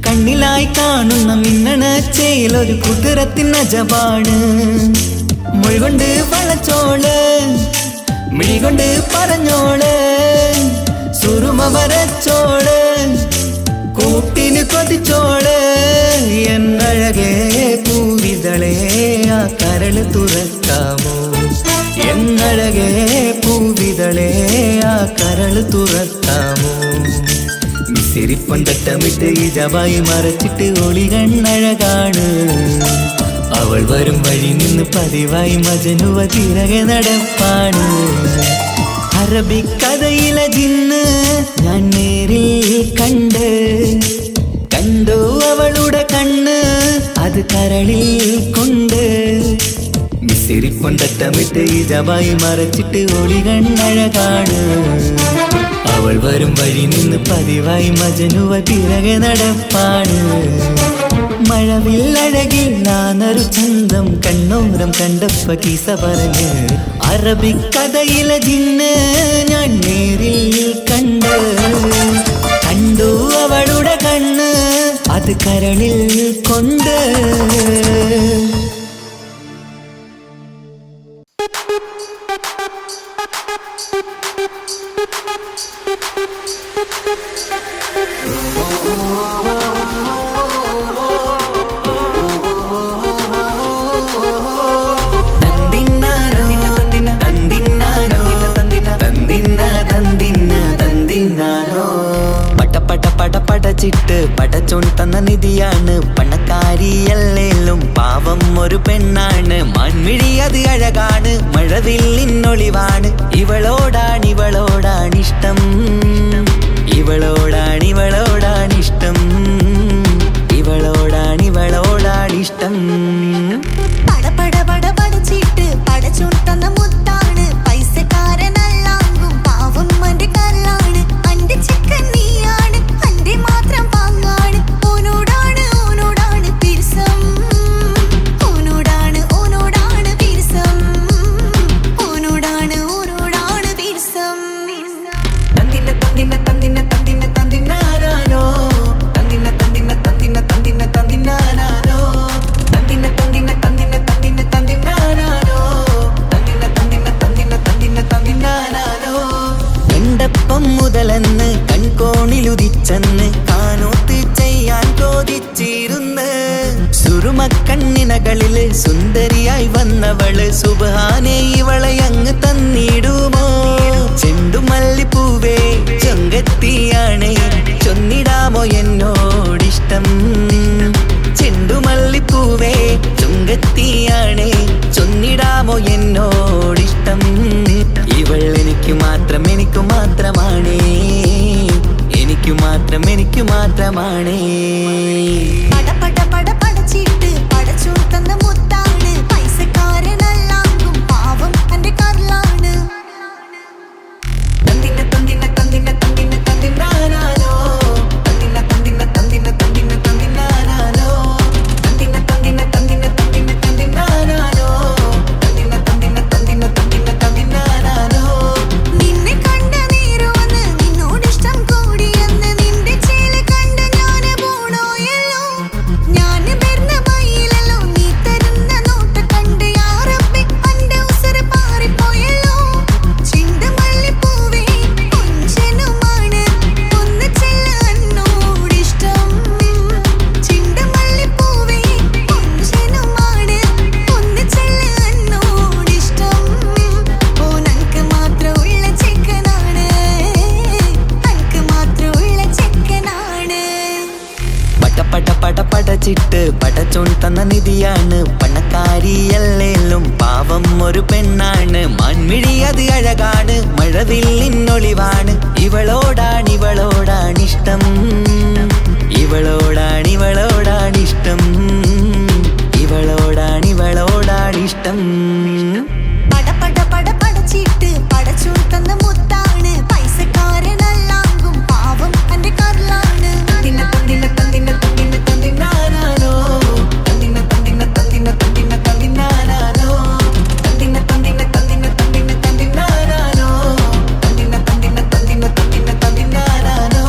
Speaker 3: കണ്ണിലായി കാണുന്ന മിന്നണ ചേലൊരു കുതിരത്തിൻ അജബാണ് മൊഴികൊണ്ട് വളച്ചോള് മിഴികൊണ്ട് പറഞ്ഞോള് സുറുമ വരച്ചോള് കൂട്ടിന് കൊതിച്ചോള് എന്നഴകേ പൂവിതളേ ആ കരള് തുറക്കാമോ എന്നഴകേ പൂവിതളേ ആ കരള് തുറക്കാമോ മിസിരിപ്പൊണ്ടട്ടമിട്ട് ഈ ജബായി മറച്ചിട്ട് ഒളി കണ്ണഴകാണ് അവൾ വരും വഴി നിന്ന് പതിവായി മജനുവ പിറകെ നടപ്പാണ് അറബിക്കഥയിലെ ജിന്ന് ഞാൻ നേരിൽ കണ്ടു അവളുടെ കണ്ണ് അത് കരളിൽ കൊണ്ട് മിസിരിപ്പൊണ്ടട്ടമിട്ട് ഈ ജബായി മറച്ചിട്ട് ഒളി കണ്ണഴകാണ് അവൾ വരും വഴി നിന്ന് പതിവായി മജനുവ പിറകെ നടപ്പാണ് മഴവില്ലഴകില്ലാന്നൊരു ചന്തം കണ്ണോരം കണ്ടപ്പ കീസ പറഞ്ഞ് അറബിക്കഥയിലെ ജിന്ന് ഞാൻ നേരിൽ കണ്ടു അവളുടെ കണ്ണ് അത് കരളിൽ കൊണ്ട് പടച്ചിട്ട് പടച്ചോൻ തന്ന നിധിയാണ് പണക്കാരിയല്ലേലും പാവം ഒരു പെണ്ണാണ് മാൻമിഴി അത് അഴകാണ് മഴവില്ലിന്നൊളിവാണ് ഇവളോടാണിഷ്ടം ഇവളോടാണിഷ്ടം ഇവളോടാണിഷ്ടം
Speaker 6: പടച്ചിട്ട് പടച്ചോൻ തന്ന മുത്താണ് പൈസക്കാരനല്ലാങ്കും പാവം മന്റെ കല്ലാണ് അന്റെ ചിക്കൻ നീയാണ് അന്റെ മാത്രം പാങ്ങാണ് ഓനോടാണ് പിരിസം ഓനോടാണ് പിരിസം ഓനോടാണ്
Speaker 3: ഉള്ളിലുദിച്ചെന്ന് കാനോത്ത് ചെയ്യാൻ ചോദിച്ചിരുന്ന് സുറുമക്കണ്ണിനകളില് സുന്ദരിയായി വന്നവള് സുബ്ഹാനേ ഇവളെ അങ്ങ് തന്നിടുമോ ചെണ്ടുമല്ലിപ്പൂവേ ചൊങ്കത്തിയാണ് ചൊന്നിടാമോ എന്നോടിഷ്ടം ചെണ്ടുമല്ലിപ്പൂവേ ചുങ്കത്തിയാണ് ചൊന്നിടാമോ എന്നോടിഷ്ടം ഇവൾ എനിക്ക് മാത്രം എനിക്ക് മാത്രമാണേ എനിക്ക് മാത്രം എനിക്ക് മാത്രമാണേ
Speaker 6: പട പട പട പടച്ചിട്ട് പടച്ചോൻ തന്ന മുത്താണ് പൈസക്കാരനല്ലാങ്കും പാവം എന്റെ കർലാണ്
Speaker 3: തന്തിന തന്തിന തന്തിന തന്തിന തന്തിനാനാനോ തന്തിന തന്തിന തന്തിന തന്തിന തന്തിനാനാനോ തന്തിന തന്തിന തന്തിന തന്തിന തന്തിനാനാനോ തന്തിന തന്തിന തന്തിന തന്തിന തന്തിനാനാനോ
Speaker 6: നിന്നെ കണ്ട നേരോന്ന് നിന്നോടിഷ്ടം കൂടിയെന്ന് നിന്റെ ചേല് കണ്ട ഞാന് പോണോയല്ലോ ഞാന് വരുന്ന മയിലല്ലോ നീ തരുന്ന നോട്ട് കണ്ട് യാ റബ്ബി അന്റെ ഉസറ് പാറിപ്പോയല്ലോ ചെണ്ടുമല്ലിപ്പൂവേ കൊഞ്ചനുമാണ് ഒന്ന് ചെല്ല എന്നോടിഷ്ടം ചെണ്ടുമല്ലിപ്പൂവേ കൊഞ്ചനുമാണ് ഒന്ന് ചെല്ല എന്നോടിഷ്ടം ഓനക്ക് മാത്രമുള്ള ചെക്കനാണ് അനക്ക് മാത്രമുള്ള ചെക്കനാണ്
Speaker 3: പട പട പട പടച്ചിട്ട് പടച്ചോൻ തന്ന നിധിയാണ് പണക്കാരിയല്ലേലും പാവം ഒരു പെണ്ണാണ് മാൻമിഴി അത് അഴകാണ് മഴവില്ലിന്നൊളിവാണ് ഇവളോടാണിഷ്ടം ഇവളോടാണിഷ്ടം ഇവളോടാണിഷ്ടം
Speaker 6: പട പട പട പടച്ചിട്ട് പടച്ചോൻ തന്ന മുത്താണ് പൈസക്കാരനല്ലാങ്കും പാവം എന്റെ കർലാണ്
Speaker 3: തന്തിന തന്തിന തന്തിന തന്തിന തന്തിനാനാനോ തന്തിന തന്തിന തന്തിന തന്തിന തന്തിനാനാനോ തന്തിന തന്തിന തന്തിന തന്തിന തന്തിനാനാനോ തന്തിന തന്തിന തന്തിന തന്തിന തന്തിനാനാനോ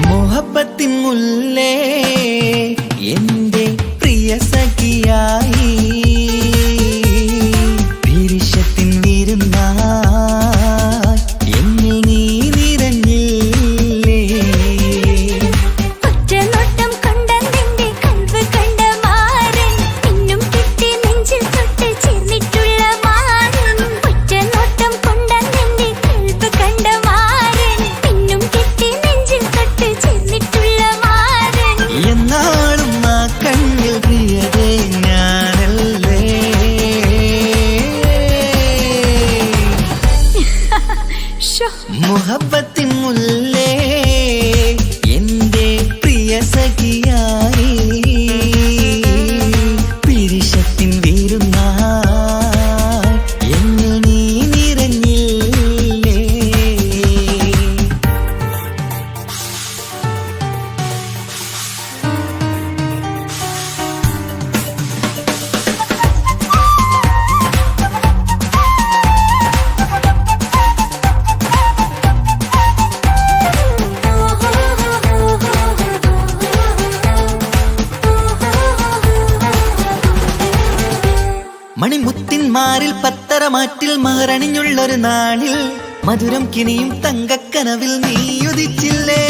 Speaker 3: മോഹപ്പത്തിൻ മുല്ലേ എന്റെ പ്രിയ സഖിയായി പിരിശത്തിൻ വിരുന്നായി എന്നിൽ നീ നിറഞ്ഞില്ലേ
Speaker 1: ഒറ്റനോട്ടം കൊണ്ടെന്റെ കൽവ് കണ്ട മാറൻ പിന്നും കിട്ടി നെഞ്ചിൽ തൊട്ട് ചേർന്നിട്ടുള്ള മാറൻ ഒറ്റനോട്ടം കൊണ്ടെന്റെ കൽവ് കണ്ട മാറൻ പിന്നും കിട്ടി നെഞ്ചിൽ തൊട്ട് ചേർന്നിട്ടുള്ള മാറൻ
Speaker 3: എന്നാളും ആ കണ്ണിൽ പ്രിയതേ ഞാനല്ലേ മുഹബത്തിൻ മുല്ലേ എന്റെ പ്രിയ സഖിയായി പിരിശത്തിൻ വിരുന്നായി എന്നിൽ നീ നിറഞ്ഞില്ലേ മണിമുത്തിന്മാരിൽ പത്തരമാറ്റിൽ മഹറണിഞ്ഞുള്ളൊരു നാളിൽ മധുരം കിനിയും തങ്കക്കനവിൽ നീയുദിച്ചില്ലേ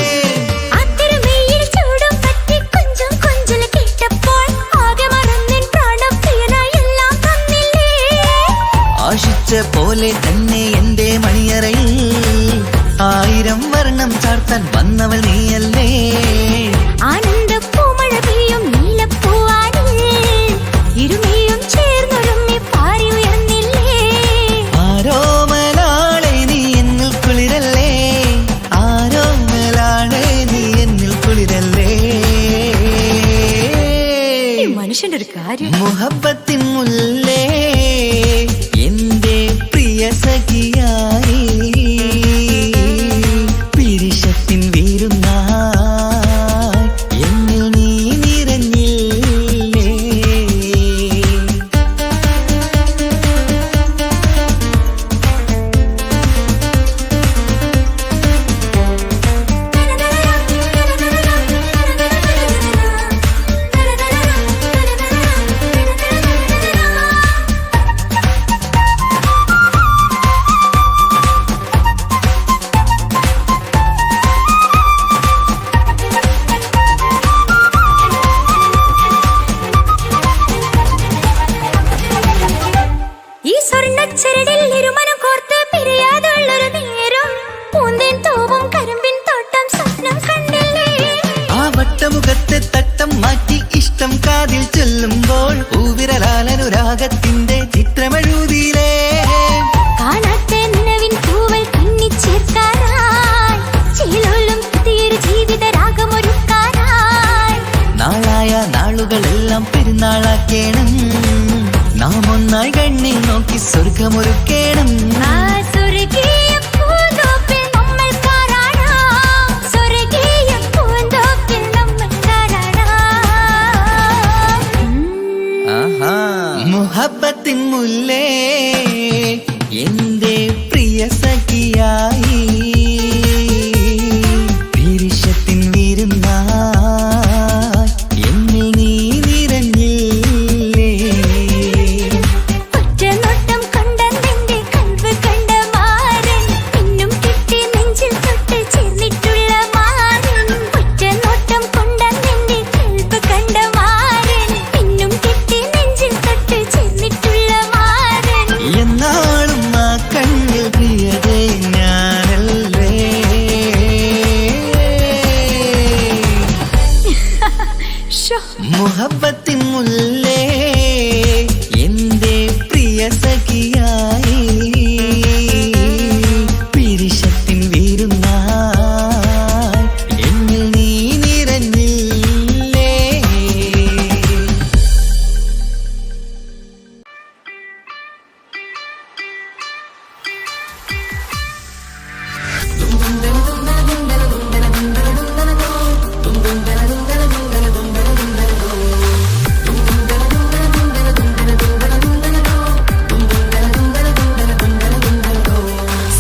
Speaker 1: അത്തരമേയിൽ ചൂടും പറ്റി കൊഞ്ചും കൊഞ്ചല് കേട്ടപ്പോൾ ആകെ മറന്നിൻ പ്രാണപ്രിയനായി എല്ലാം തന്നില്ലേ
Speaker 3: ആശിച്ച പോലെ തന്നെ എന്റെ മണിയറയിൽ 1000 വർണ്ണം ചാർത്താൻ വന്നവൾ നീയല്ലേ
Speaker 1: ആനന്ദ പൂമഴ പെയ്യും നീലപ്പൂവാനിൽ ഇരുമയും ചേർന്നൊരുമ്മി പാറി ഉയർന്നില്ലേ
Speaker 3: ആരോമലാളെ നീ എന്നിൽ കുളിരല്ലേ ആരോമലാളെ നീ എന്നിൽ കുളിരല്ലേ
Speaker 1: അന്വേഷിക്കേണ്ട ഒരു കാര്യം.
Speaker 3: മുഹബത്തിൻ മുല്ലേ എന്റെ പ്രിയ സഖിയായി പിരിശത്തിൻ വീരുന്നായി എന്നിൽ നീ നിറഞ്ഞില്ലേ.
Speaker 1: ഈ സ്വർണ്ണച്ചരടിൽ ഇരുമനം കോർത്ത് പിരിയാതുള്ളൊരു നേരം പൂന്തേൻ തൂവും കരിമ്പിൻ തോട്ടം സ്വപ്നം കണ്ടില്ലേ.
Speaker 3: ആ വട്ടമുഖത്തെ തട്ടം മാറ്റി ഇഷ്ടം കാതിൽ ചൊല്ലുമ്പോൾ പൂവിരലാലനുരാഗത്തിന്റെ ചിത്രമെഴുതിയിലേ.
Speaker 1: കാണാത്ത നിലവിൻ പൂവൽ കണ്ണിച്ചേർക്കാനായി ചിലോലും പുതിയൊരു ജീവിത രാഗമൊരുക്കാനായി
Speaker 3: നാളായ നാളുകളെല്ലാം പെരുന്നാളാക്കേണം. നാം ഒന്നായി കണ്ണിൽ നോക്കി സ്വർഗമൊരുക്കേണം.
Speaker 1: ആ സ്വർഗീയ പൂന്തോപ്പിൽ നമ്മൾ കാണാം. സ്വർഗീയ പൂന്തോപ്പിൽ നമ്മൾ കാണാം.
Speaker 3: മുഹബത്തിൻ മുല്ലേ എന്റെ പ്രിയ സഖിയായി പിരിശത്തിൻ വീരുന്നായി എന്നിൽ നീ നിറഞ്ഞില്ലേ.
Speaker 1: ഒറ്റനോട്ടം കൊണ്ടെന്റെ കൽവ് കണ്ട മാരൻ പിന്നും കിട്ടി നെഞ്ചിൽ തൊട്ട് ചേർന്നിട്ടുള്ള മാരൻ. ഒറ്റനോട്ടം കൊണ്ടെന്റെ കൽവ് കണ്ട മാരൻ പിന്നും കിട്ടി നെഞ്ചിൽ തൊട്ട് ചേർന്നിട്ടുള്ള മാരൻ.
Speaker 3: എന്നാളും ആ കണ്ണിൽ പ്രിയതേ ഞാനല്ലേ. മുഹബത്തിൻ മുല്ലേ എന്റെ പ്രിയ സഖിയായി പിരിശത്തിൻ വീരുന്നായി എന്നിൽ നീ നിറഞ്ഞില്ലേ.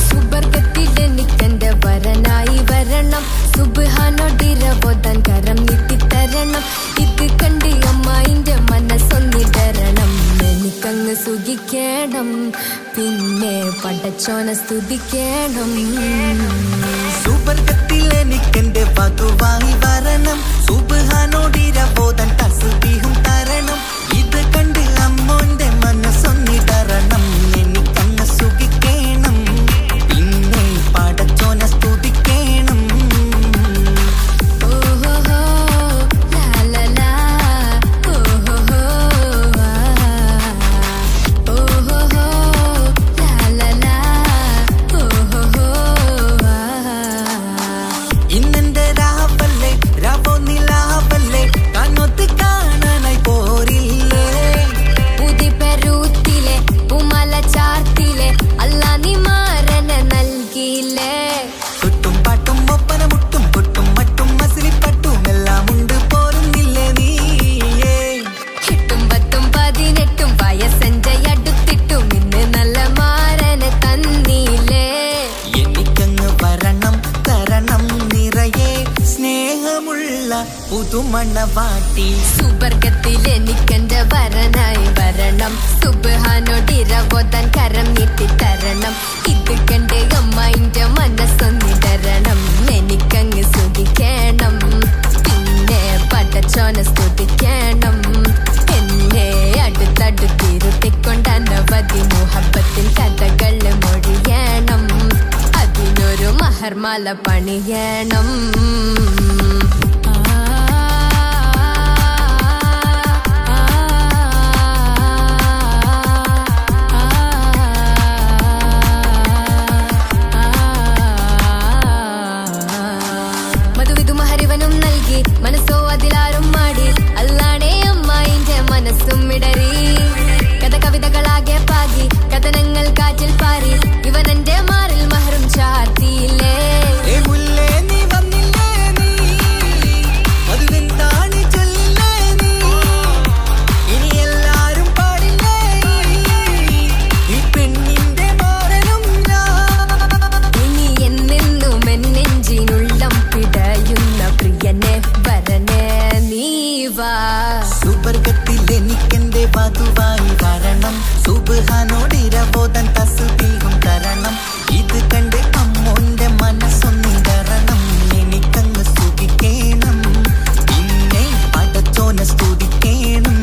Speaker 7: സുബർഗത്തിലെനിക്കെന്റെ വരനായി വരണം. സുബ്ഹാനോടിരവോദാൻ കരം നീട്ടിത്തരണം. ഇത് കണ്ട് അമ്മായിന്റെ മനസ്സൊന്നിടരണം. എനിക്കങ്ങ് സുഖിക്കണം, പിന്നെ പടച്ചോനെ സ്തുതിക്കണം.
Speaker 3: സുബർഗത്തിൽ എനിക്കെന്റെ വധുവായി വരണം. സുബ്ഹാനോടിരവോദാൻ തസ്ബീഹും തരണം. ഇത് കണ്ട് അമ്മോന്റെ മനസ്സൊന്നിടരണം. എനിക്കങ്ങ് സുഖിക്കണം, പിന്നെ പടച്ചോനെ സ്തുതിക്കണം.
Speaker 7: ഓഹോഹോ ലാലലാ ഓഹോഹോ ഓഹോഹോ ലാലലാ ഓഹോഹോ.
Speaker 3: ഇന്നെന്റെ രാവല്ലേ രാവോ നിലാവല്ലേ കണ്ണൊത്ത് കാണാനായി പോരില്ലേ.
Speaker 7: ഉദിപെരൂത്തിലെ ഉമല ചാർത്തിലെ അല്ലാ നീ മാരനെ നൽകിയില്ലേ.
Speaker 3: കുട്ടും പാട്ടും ഒപ്പന മുട്ടും കൊട്ടും മറ്റും മസിലിപ്പട്ടും എല്ലാം ഉണ്ട് പോരുന്നില്ലേ നീയേ.
Speaker 7: 8 10 18 വയസ്സെന്റെ അടുത്തിട്ടും ഇന്ന് നല്ല മാരനെ തന്നീലേ.
Speaker 3: എനിക്കങ്ങ് വരണം തരണം നിറയെ സ്നേഹമുള്ള പുതുമണവാട്ടി.
Speaker 7: സുബർഗത്തിലെനിക്കെന്റെ വരനായി വരണം. സുബ്ഹാനോടിരവോദാൻ കരം നീട്ടിത്തരണം. ഇത് കണ്ട് അമ്മായിന്റെ മനസ്സൊന്നിടരണം. എനിക്കങ്ങ് സുഖിക്കണം, പിന്നെ പടച്ചോനെ സ്തുതിക്കണം. എന്നെ അടുത്തടുത്തിരുത്തിക്കൊണ്ട് അനവധി മുഹബത്തിൻ കഥകൾ മൊഴിയണം. അതിനൊരു മഹർമാല പണിയണം. മധുവിധു മഹരിവനും നൽകി മനസ്സോ അതിലാരും മാടി. അല്ലാണേ അമ്മായിന്റെ
Speaker 3: വധുവായി വരണം സുബ്ഹാനോടിരവോദൻ തസ്ബീഹും തരണം ഇത് കണ്ട് അമ്മോന്റെ മനസ്സൊന്നിടറണം എനിക്കങ്ങ് സ്തുതിക്കേണം പിന്നെ പടച്ചോനെ സ്തുതിക്കേണം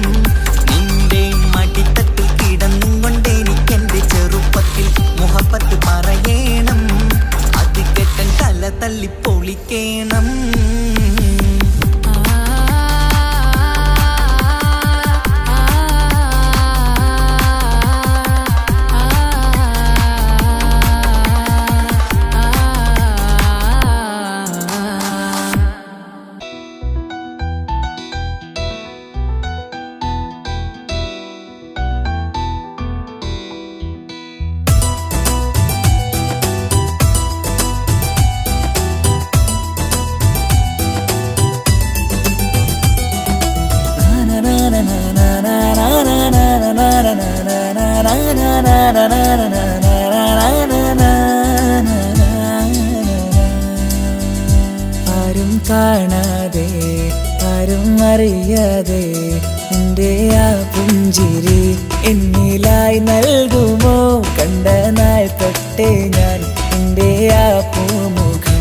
Speaker 3: നിന്റെ മടിത്തട്ടിൽ കിടന്നും കൊണ്ട് എനിക്കെന്റെ ചെറുപ്പത്തിൽ മുഹബത്ത് പറയണം അത് കേട്ടൻ തല തല്ലി പൊളിക്കേണം ആരും കാണാതെ ആരും അറിയാതെ എൻ്റെ ആ പുഞ്ചിരി എന്നിലായി നൽകുമോ കണ്ട നാൾ തൊട്ടേ ഞാൻ എൻ്റെ ആ പൂമുഖം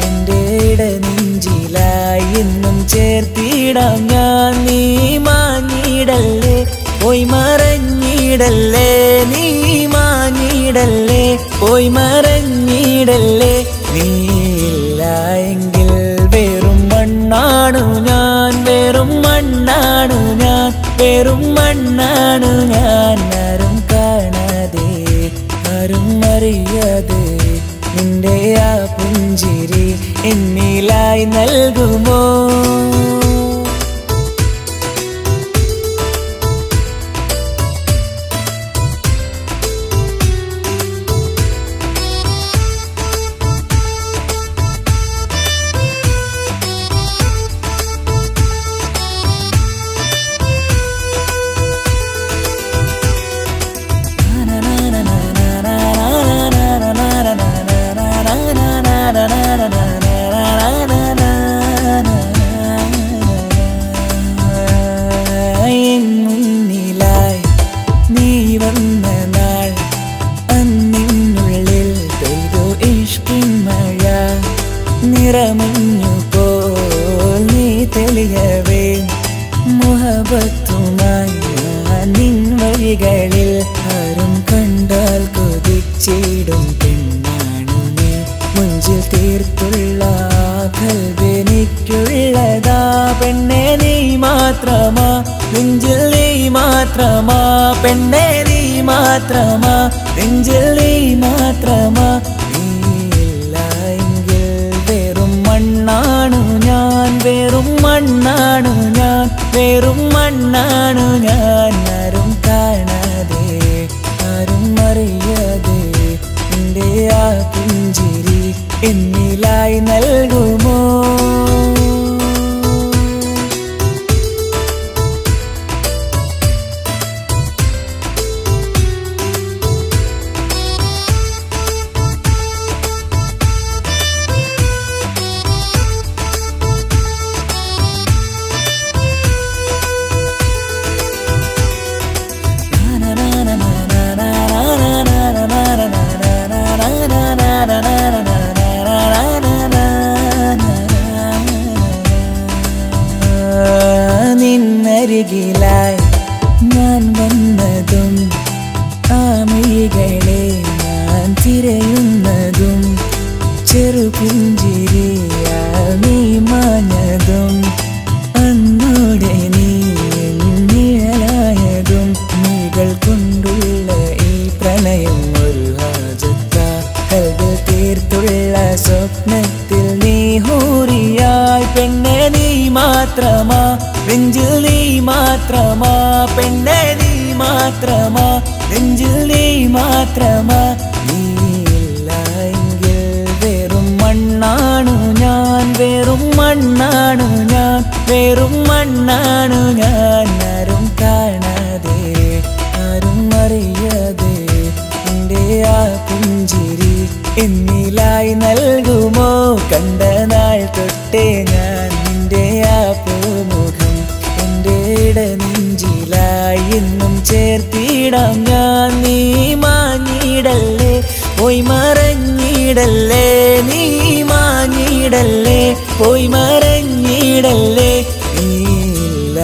Speaker 3: എൻ്റെ ഇടനെഞ്ചിലായി എന്നും ചേർത്തിടാം ഞാൻ നീ മാഞ്ഞിടല്ലേ പോയി മറഞ്ഞിടല്ലേ നീ മാഞ്ഞിടല്ലേ പോയി മറഞ്ഞിടല്ലേ നീയില്ല എങ്കിൽ വെറും മണ്ണാണു ഞാൻ വെറും മണ്ണാണു ഞാൻ വെറും മണ്ണാണു ഞാൻ ആരും കാണാതെ ആരും അറിയാതെ നിന്റെ ആ പുഞ്ചിരി എന്നിലായി നൽകുമോ മുന്നിലായി നീ വന്ന നാൾ അന്നിനുള്ളിൽ പെയ്തു ഇഷ്കിൻ മഴ നിറമഞ്ഞു പോൽ നീ തെളിയവേ മുഹബത്തുമായി ഞാൻ നിൻ വഴികളിൽ ആരും കണ്ടാൽ കൊതിച്ചിടും പെണ്ണാണു നീ മുഞ്ചിൽ തീർത്തുള്ള കൽവെനിക്കുള്ളതാ പെണ്ണെ നീ മാത്രമാ നെഞ്ചിൽ നീ മാത്രമാ പെണ്ണെ നീ മാത്രമാ നെഞ്ചിൽ നീ മാത്രമാ നീയില്ല എങ്കിൽ വെറും മണ്ണാണു ഞാൻ വെറും മണ്ണാണു ഞാൻ വെറും മണ്ണാണു ഞാൻ ആരും കാണാതെ ആരും അറിയാതെ എൻ്റെ ആ പുഞ്ചിരി എന്നിലായി നൽകുമോ നിന്നരികിലായി ഞാൻ വന്നതും ആമികളെ ഞാൻ തിരയുന്നതും ചെറുപുഞ്ചിരിയാ നീ മാഞ്ഞതും അന്നോടെ നീ നിഴലായതും നീകൾ കൊണ്ടുള്ള ഈ പ്രണയം ഒരു ഹാജത്ത കൽബിൽ തീർത്തുള്ള സ്വപ്നത്തിൽ നീ ഹൂറിയായി പെണ്ണെ നീ മാത്രമാ നെഞ്ചിൽ നീ മാത്രമാ പെണ്ണെ നീ മാത്രമാ നെഞ്ചിൽ നീ മാത്രമാ നീയില്ല എങ്കിൽ വെറും മണ്ണാണു ഞാൻ വെറും മണ്ണാണു ഞാൻ വെറും മണ്ണാണു ഞാൻ ആരും കാണാതെ ആരും അറിയാതെ എൻ്റെ ആ പുഞ്ചിരി എന്നിലായി നൽകുമോ കണ്ട നാൾ തൊട്ടേ ഞാൻ നിന്റെ ആ പൂമുഖം എൻ്റെ ഇടനെഞ്ചിലായി എന്നും ചേർത്തിടാം ഞാൻ. നീ മാഞ്ഞിടല്ലേ, പോയി മറഞ്ഞിടല്ലേ, നീ മാഞ്ഞിടല്ലേ, പോയി മറഞ്ഞിടല്ലേ. നീയില്ല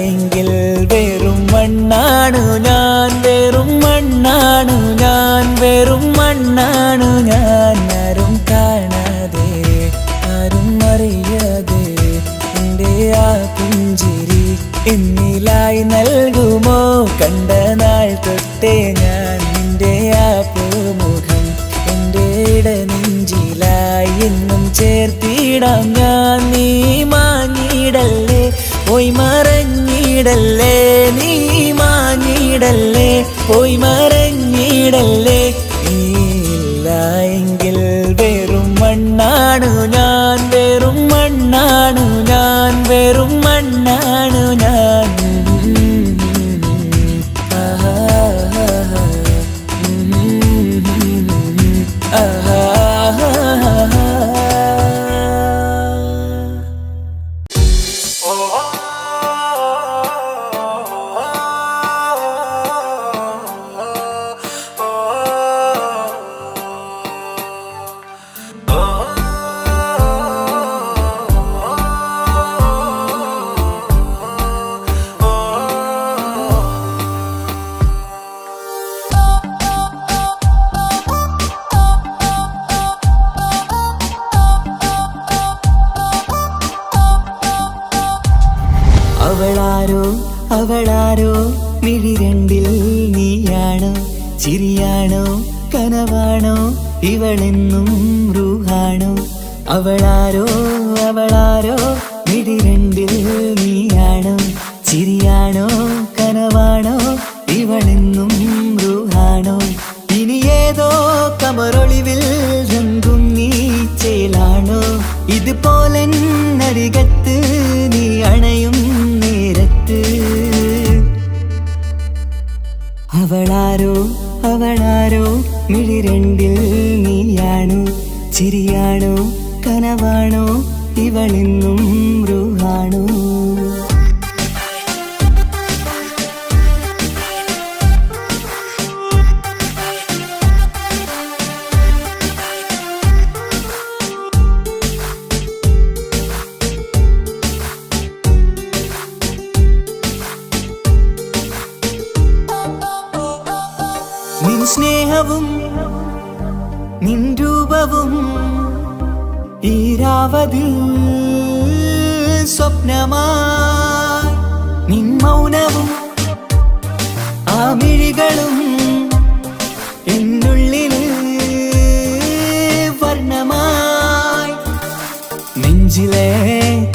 Speaker 3: എങ്കിൽ വെറും മണ്ണാണു ഞാൻ, വെറും മണ്ണാണു ഞാൻ, വെറും മണ്ണാണു ഞാൻ. ആരും കാണാതെ ആരും അറിയാതെ എൻ്റെ ആ പുഞ്ചിരി എന്നിലായി നൽകുമോ? കണ്ട നാൾ തൊട്ടേ ഞാൻ നിന്റെ ആ പൂമുഖം എൻ്റെ ഇടനെഞ്ചിലായി എന്നും ചേർത്തിടാം ഞാൻ. നീ മാഞ്ഞിടല്ലേ, പോയി മറഞ്ഞിടല്ലേ, നീ മാഞ്ഞിടല്ലേ, പോയി മറഞ്ഞിടല്ലേ. നീയില്ല എങ്കിൽ വെറും മണ്ണാണു ഞാൻ, വെറും മണ്ണാണു ഞാൻ, വെറും മണ്ണാണു ഞാൻ. അവളാരോ അവളാരോ മിഴി രണ്ടിൽ നീയാണോ? ചിരിയാണോ കനവാണോ ഇവളെന്നും റൂഹാണോ? അവളാരോ അവളാരോ മിഴി രണ്ടിൽ നീയാണോ? ചിരിയാണോ കനവാണോ ഇവളെന്നും റൂഹാണോ? ഇനി ഏതോ കമറൊളിവിൽ രംഗും നീ ചേലാണോ? ഇതുപോലെ നരികത്ത് നീ അണയും നേരത്ത്. അവളാരോ അവളാരോ മിഴി രണ്ടിൽ നീയാണോ? ചിരിയാണോ കനവാണോ ഇവളെന്നും റൂഹാണോ? നിൻ സ്നേഹവും നിൻ രൂപവും ഈരാവതിൽ സ്വപ്നമായി. നിൻ മൗനവും ആ മിഴികളും എന്നുള്ളിൽ വർണ്ണമായി. നെഞ്ചിലെ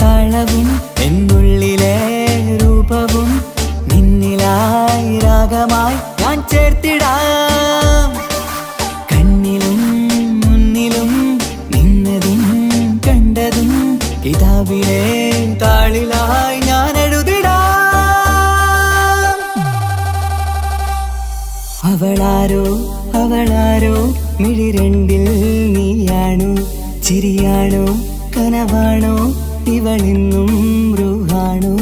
Speaker 3: താളവും എന്നുള്ളിലെ രൂപവും നിന്നിലായി രാഗമായി ഞാൻ ചേർത്തിടാം. കണ്ണിലും മുന്നിലും നിന്നതും കണ്ടതും കിതാബിലെ താളിലായി ഞാൻ എഴുതിടാം. അവളാരോ അവളാരോ മിഴി രണ്ടിൽ നീയാണോ? ചിരിയാണോ കനവാണോ ഇവളെന്നും റൂഹാണോ?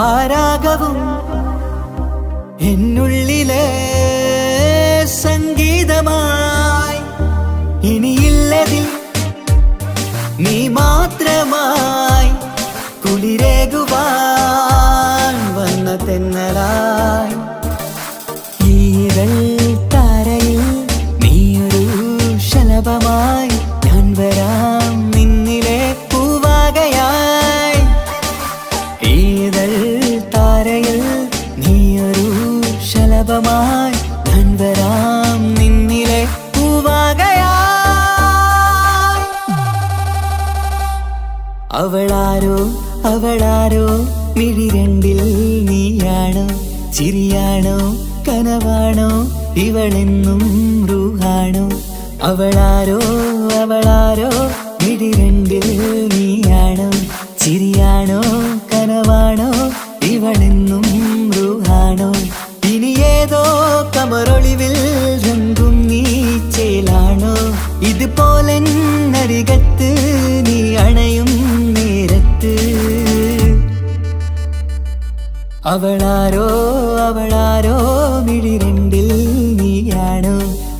Speaker 3: ആരാഗവും എന്നുള്ളിലെ സംഗീതമായി. ഇനിയില്ലതിൽ നീ മാത്രമായി കുളിരേകുവാൻ വന്ന തെന്നലായി. ഈരൽ താരയിൽ നീയൊരു ശലഭമായി ഞാൻ വരാം നിന്നിലെ പൂവാകയായി. ഈതൽ താരയിൽ നീയൊരു ശലഭമായി ഞാൻ വരാം നിന്നിലെ പൂവാകയായി. അവളാരോ അവളാരോ മിഴി രണ്ടിൽ നീയാണോ? ചിരിയാണോ കനവാണോ ഇവളെന്നും റൂഹാണോ? അവളാരോ അവളാരോ ഇടിരണ്ടിൽ നീയാണോ ചിരിയാണോ കനവാണോ ഇവളെന്നും റൂഹാണോ ഇനി ഏതോ കമറൊളിവിൽ രംഗും നീ ചേലാണോ ഇതുപോലെ നരികത്ത് നീ അണയും നേരത്ത് അവളാരോ അവളാരോ മിഴിരണ്ടിൽ നീയാണോ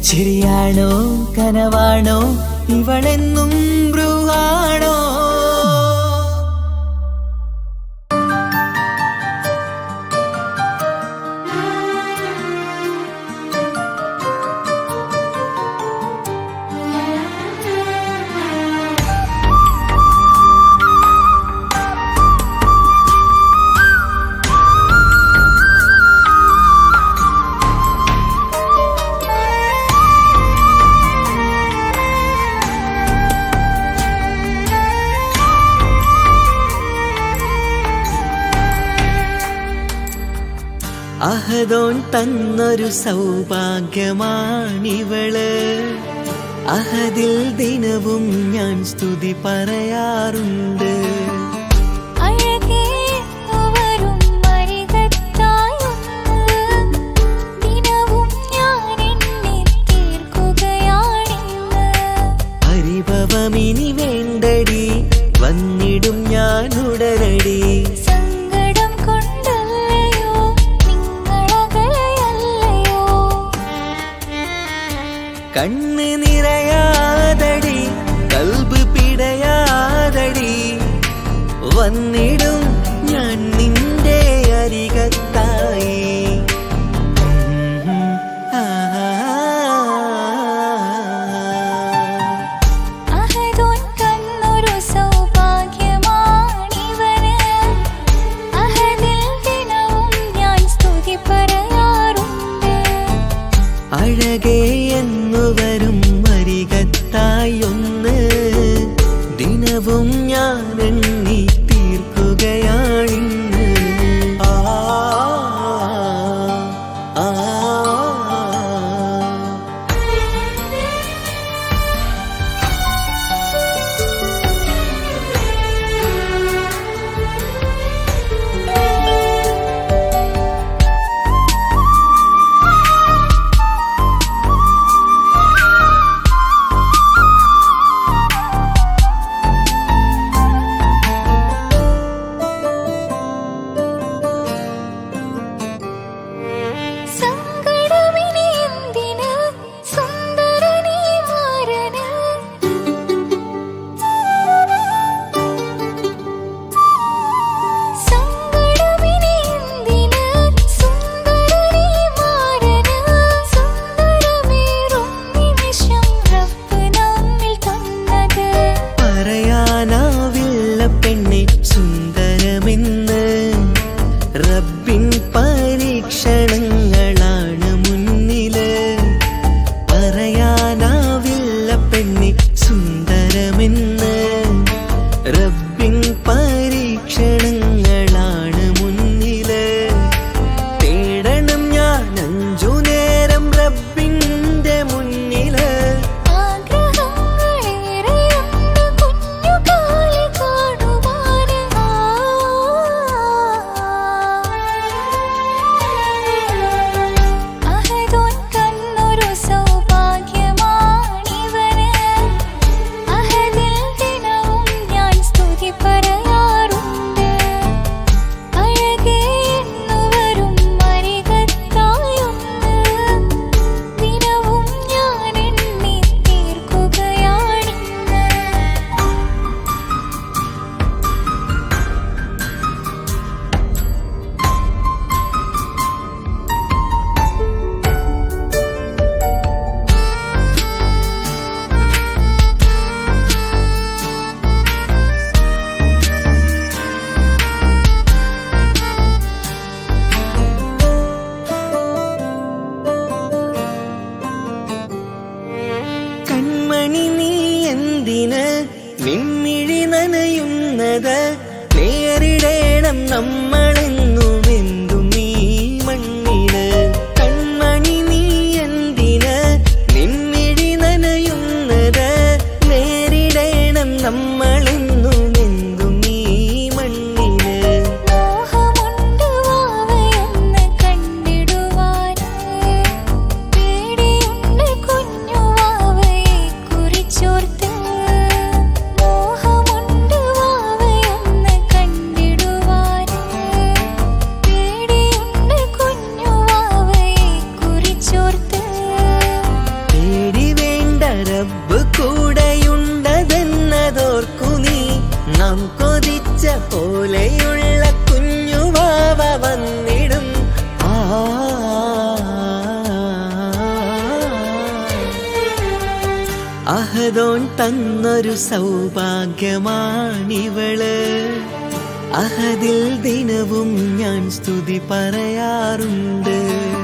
Speaker 3: ചിരിയാണോ കനവാണോ ഇവളെന്നും ബ്രൂഹാണോ അഹദോൻ തന്നൊരു സൗഭാഗ്യമാണിവള് അഹദിൽ ദിനവും ഞാൻ സ്തുതി പറയാറുണ്ട് പരിഭവമിനി വേണ്ടടി വന്നിടും ഞാൻ ഉടനടി കണ്ണ് നിറയാതടി കൽബ് പിടയാതടി വന്നിടും ഞാൻ നിന്റെ അരികത്തായി അഴകേ എന്നുവരും അരികത്തായൊന്ന് ദിനവും ഞാൻ എണ്ണി തീർക്കുകയാണിന്ന് നിൻമിഴി നനയുന്നത് നേരിടേണം നമ്മളെന്നുമെന്തും ഈ മണ്ണിന്. കൺമണി നീ എന്തിന് നിൻമിഴി നനയുന്നത് നേരിടേണം അഹദോൻ തന്നൊരു സൗഭാഗ്യമാണിവള്. അഹദിൽ ദിനവും ഞാൻ സ്തുതി പറയാറുണ്ട്.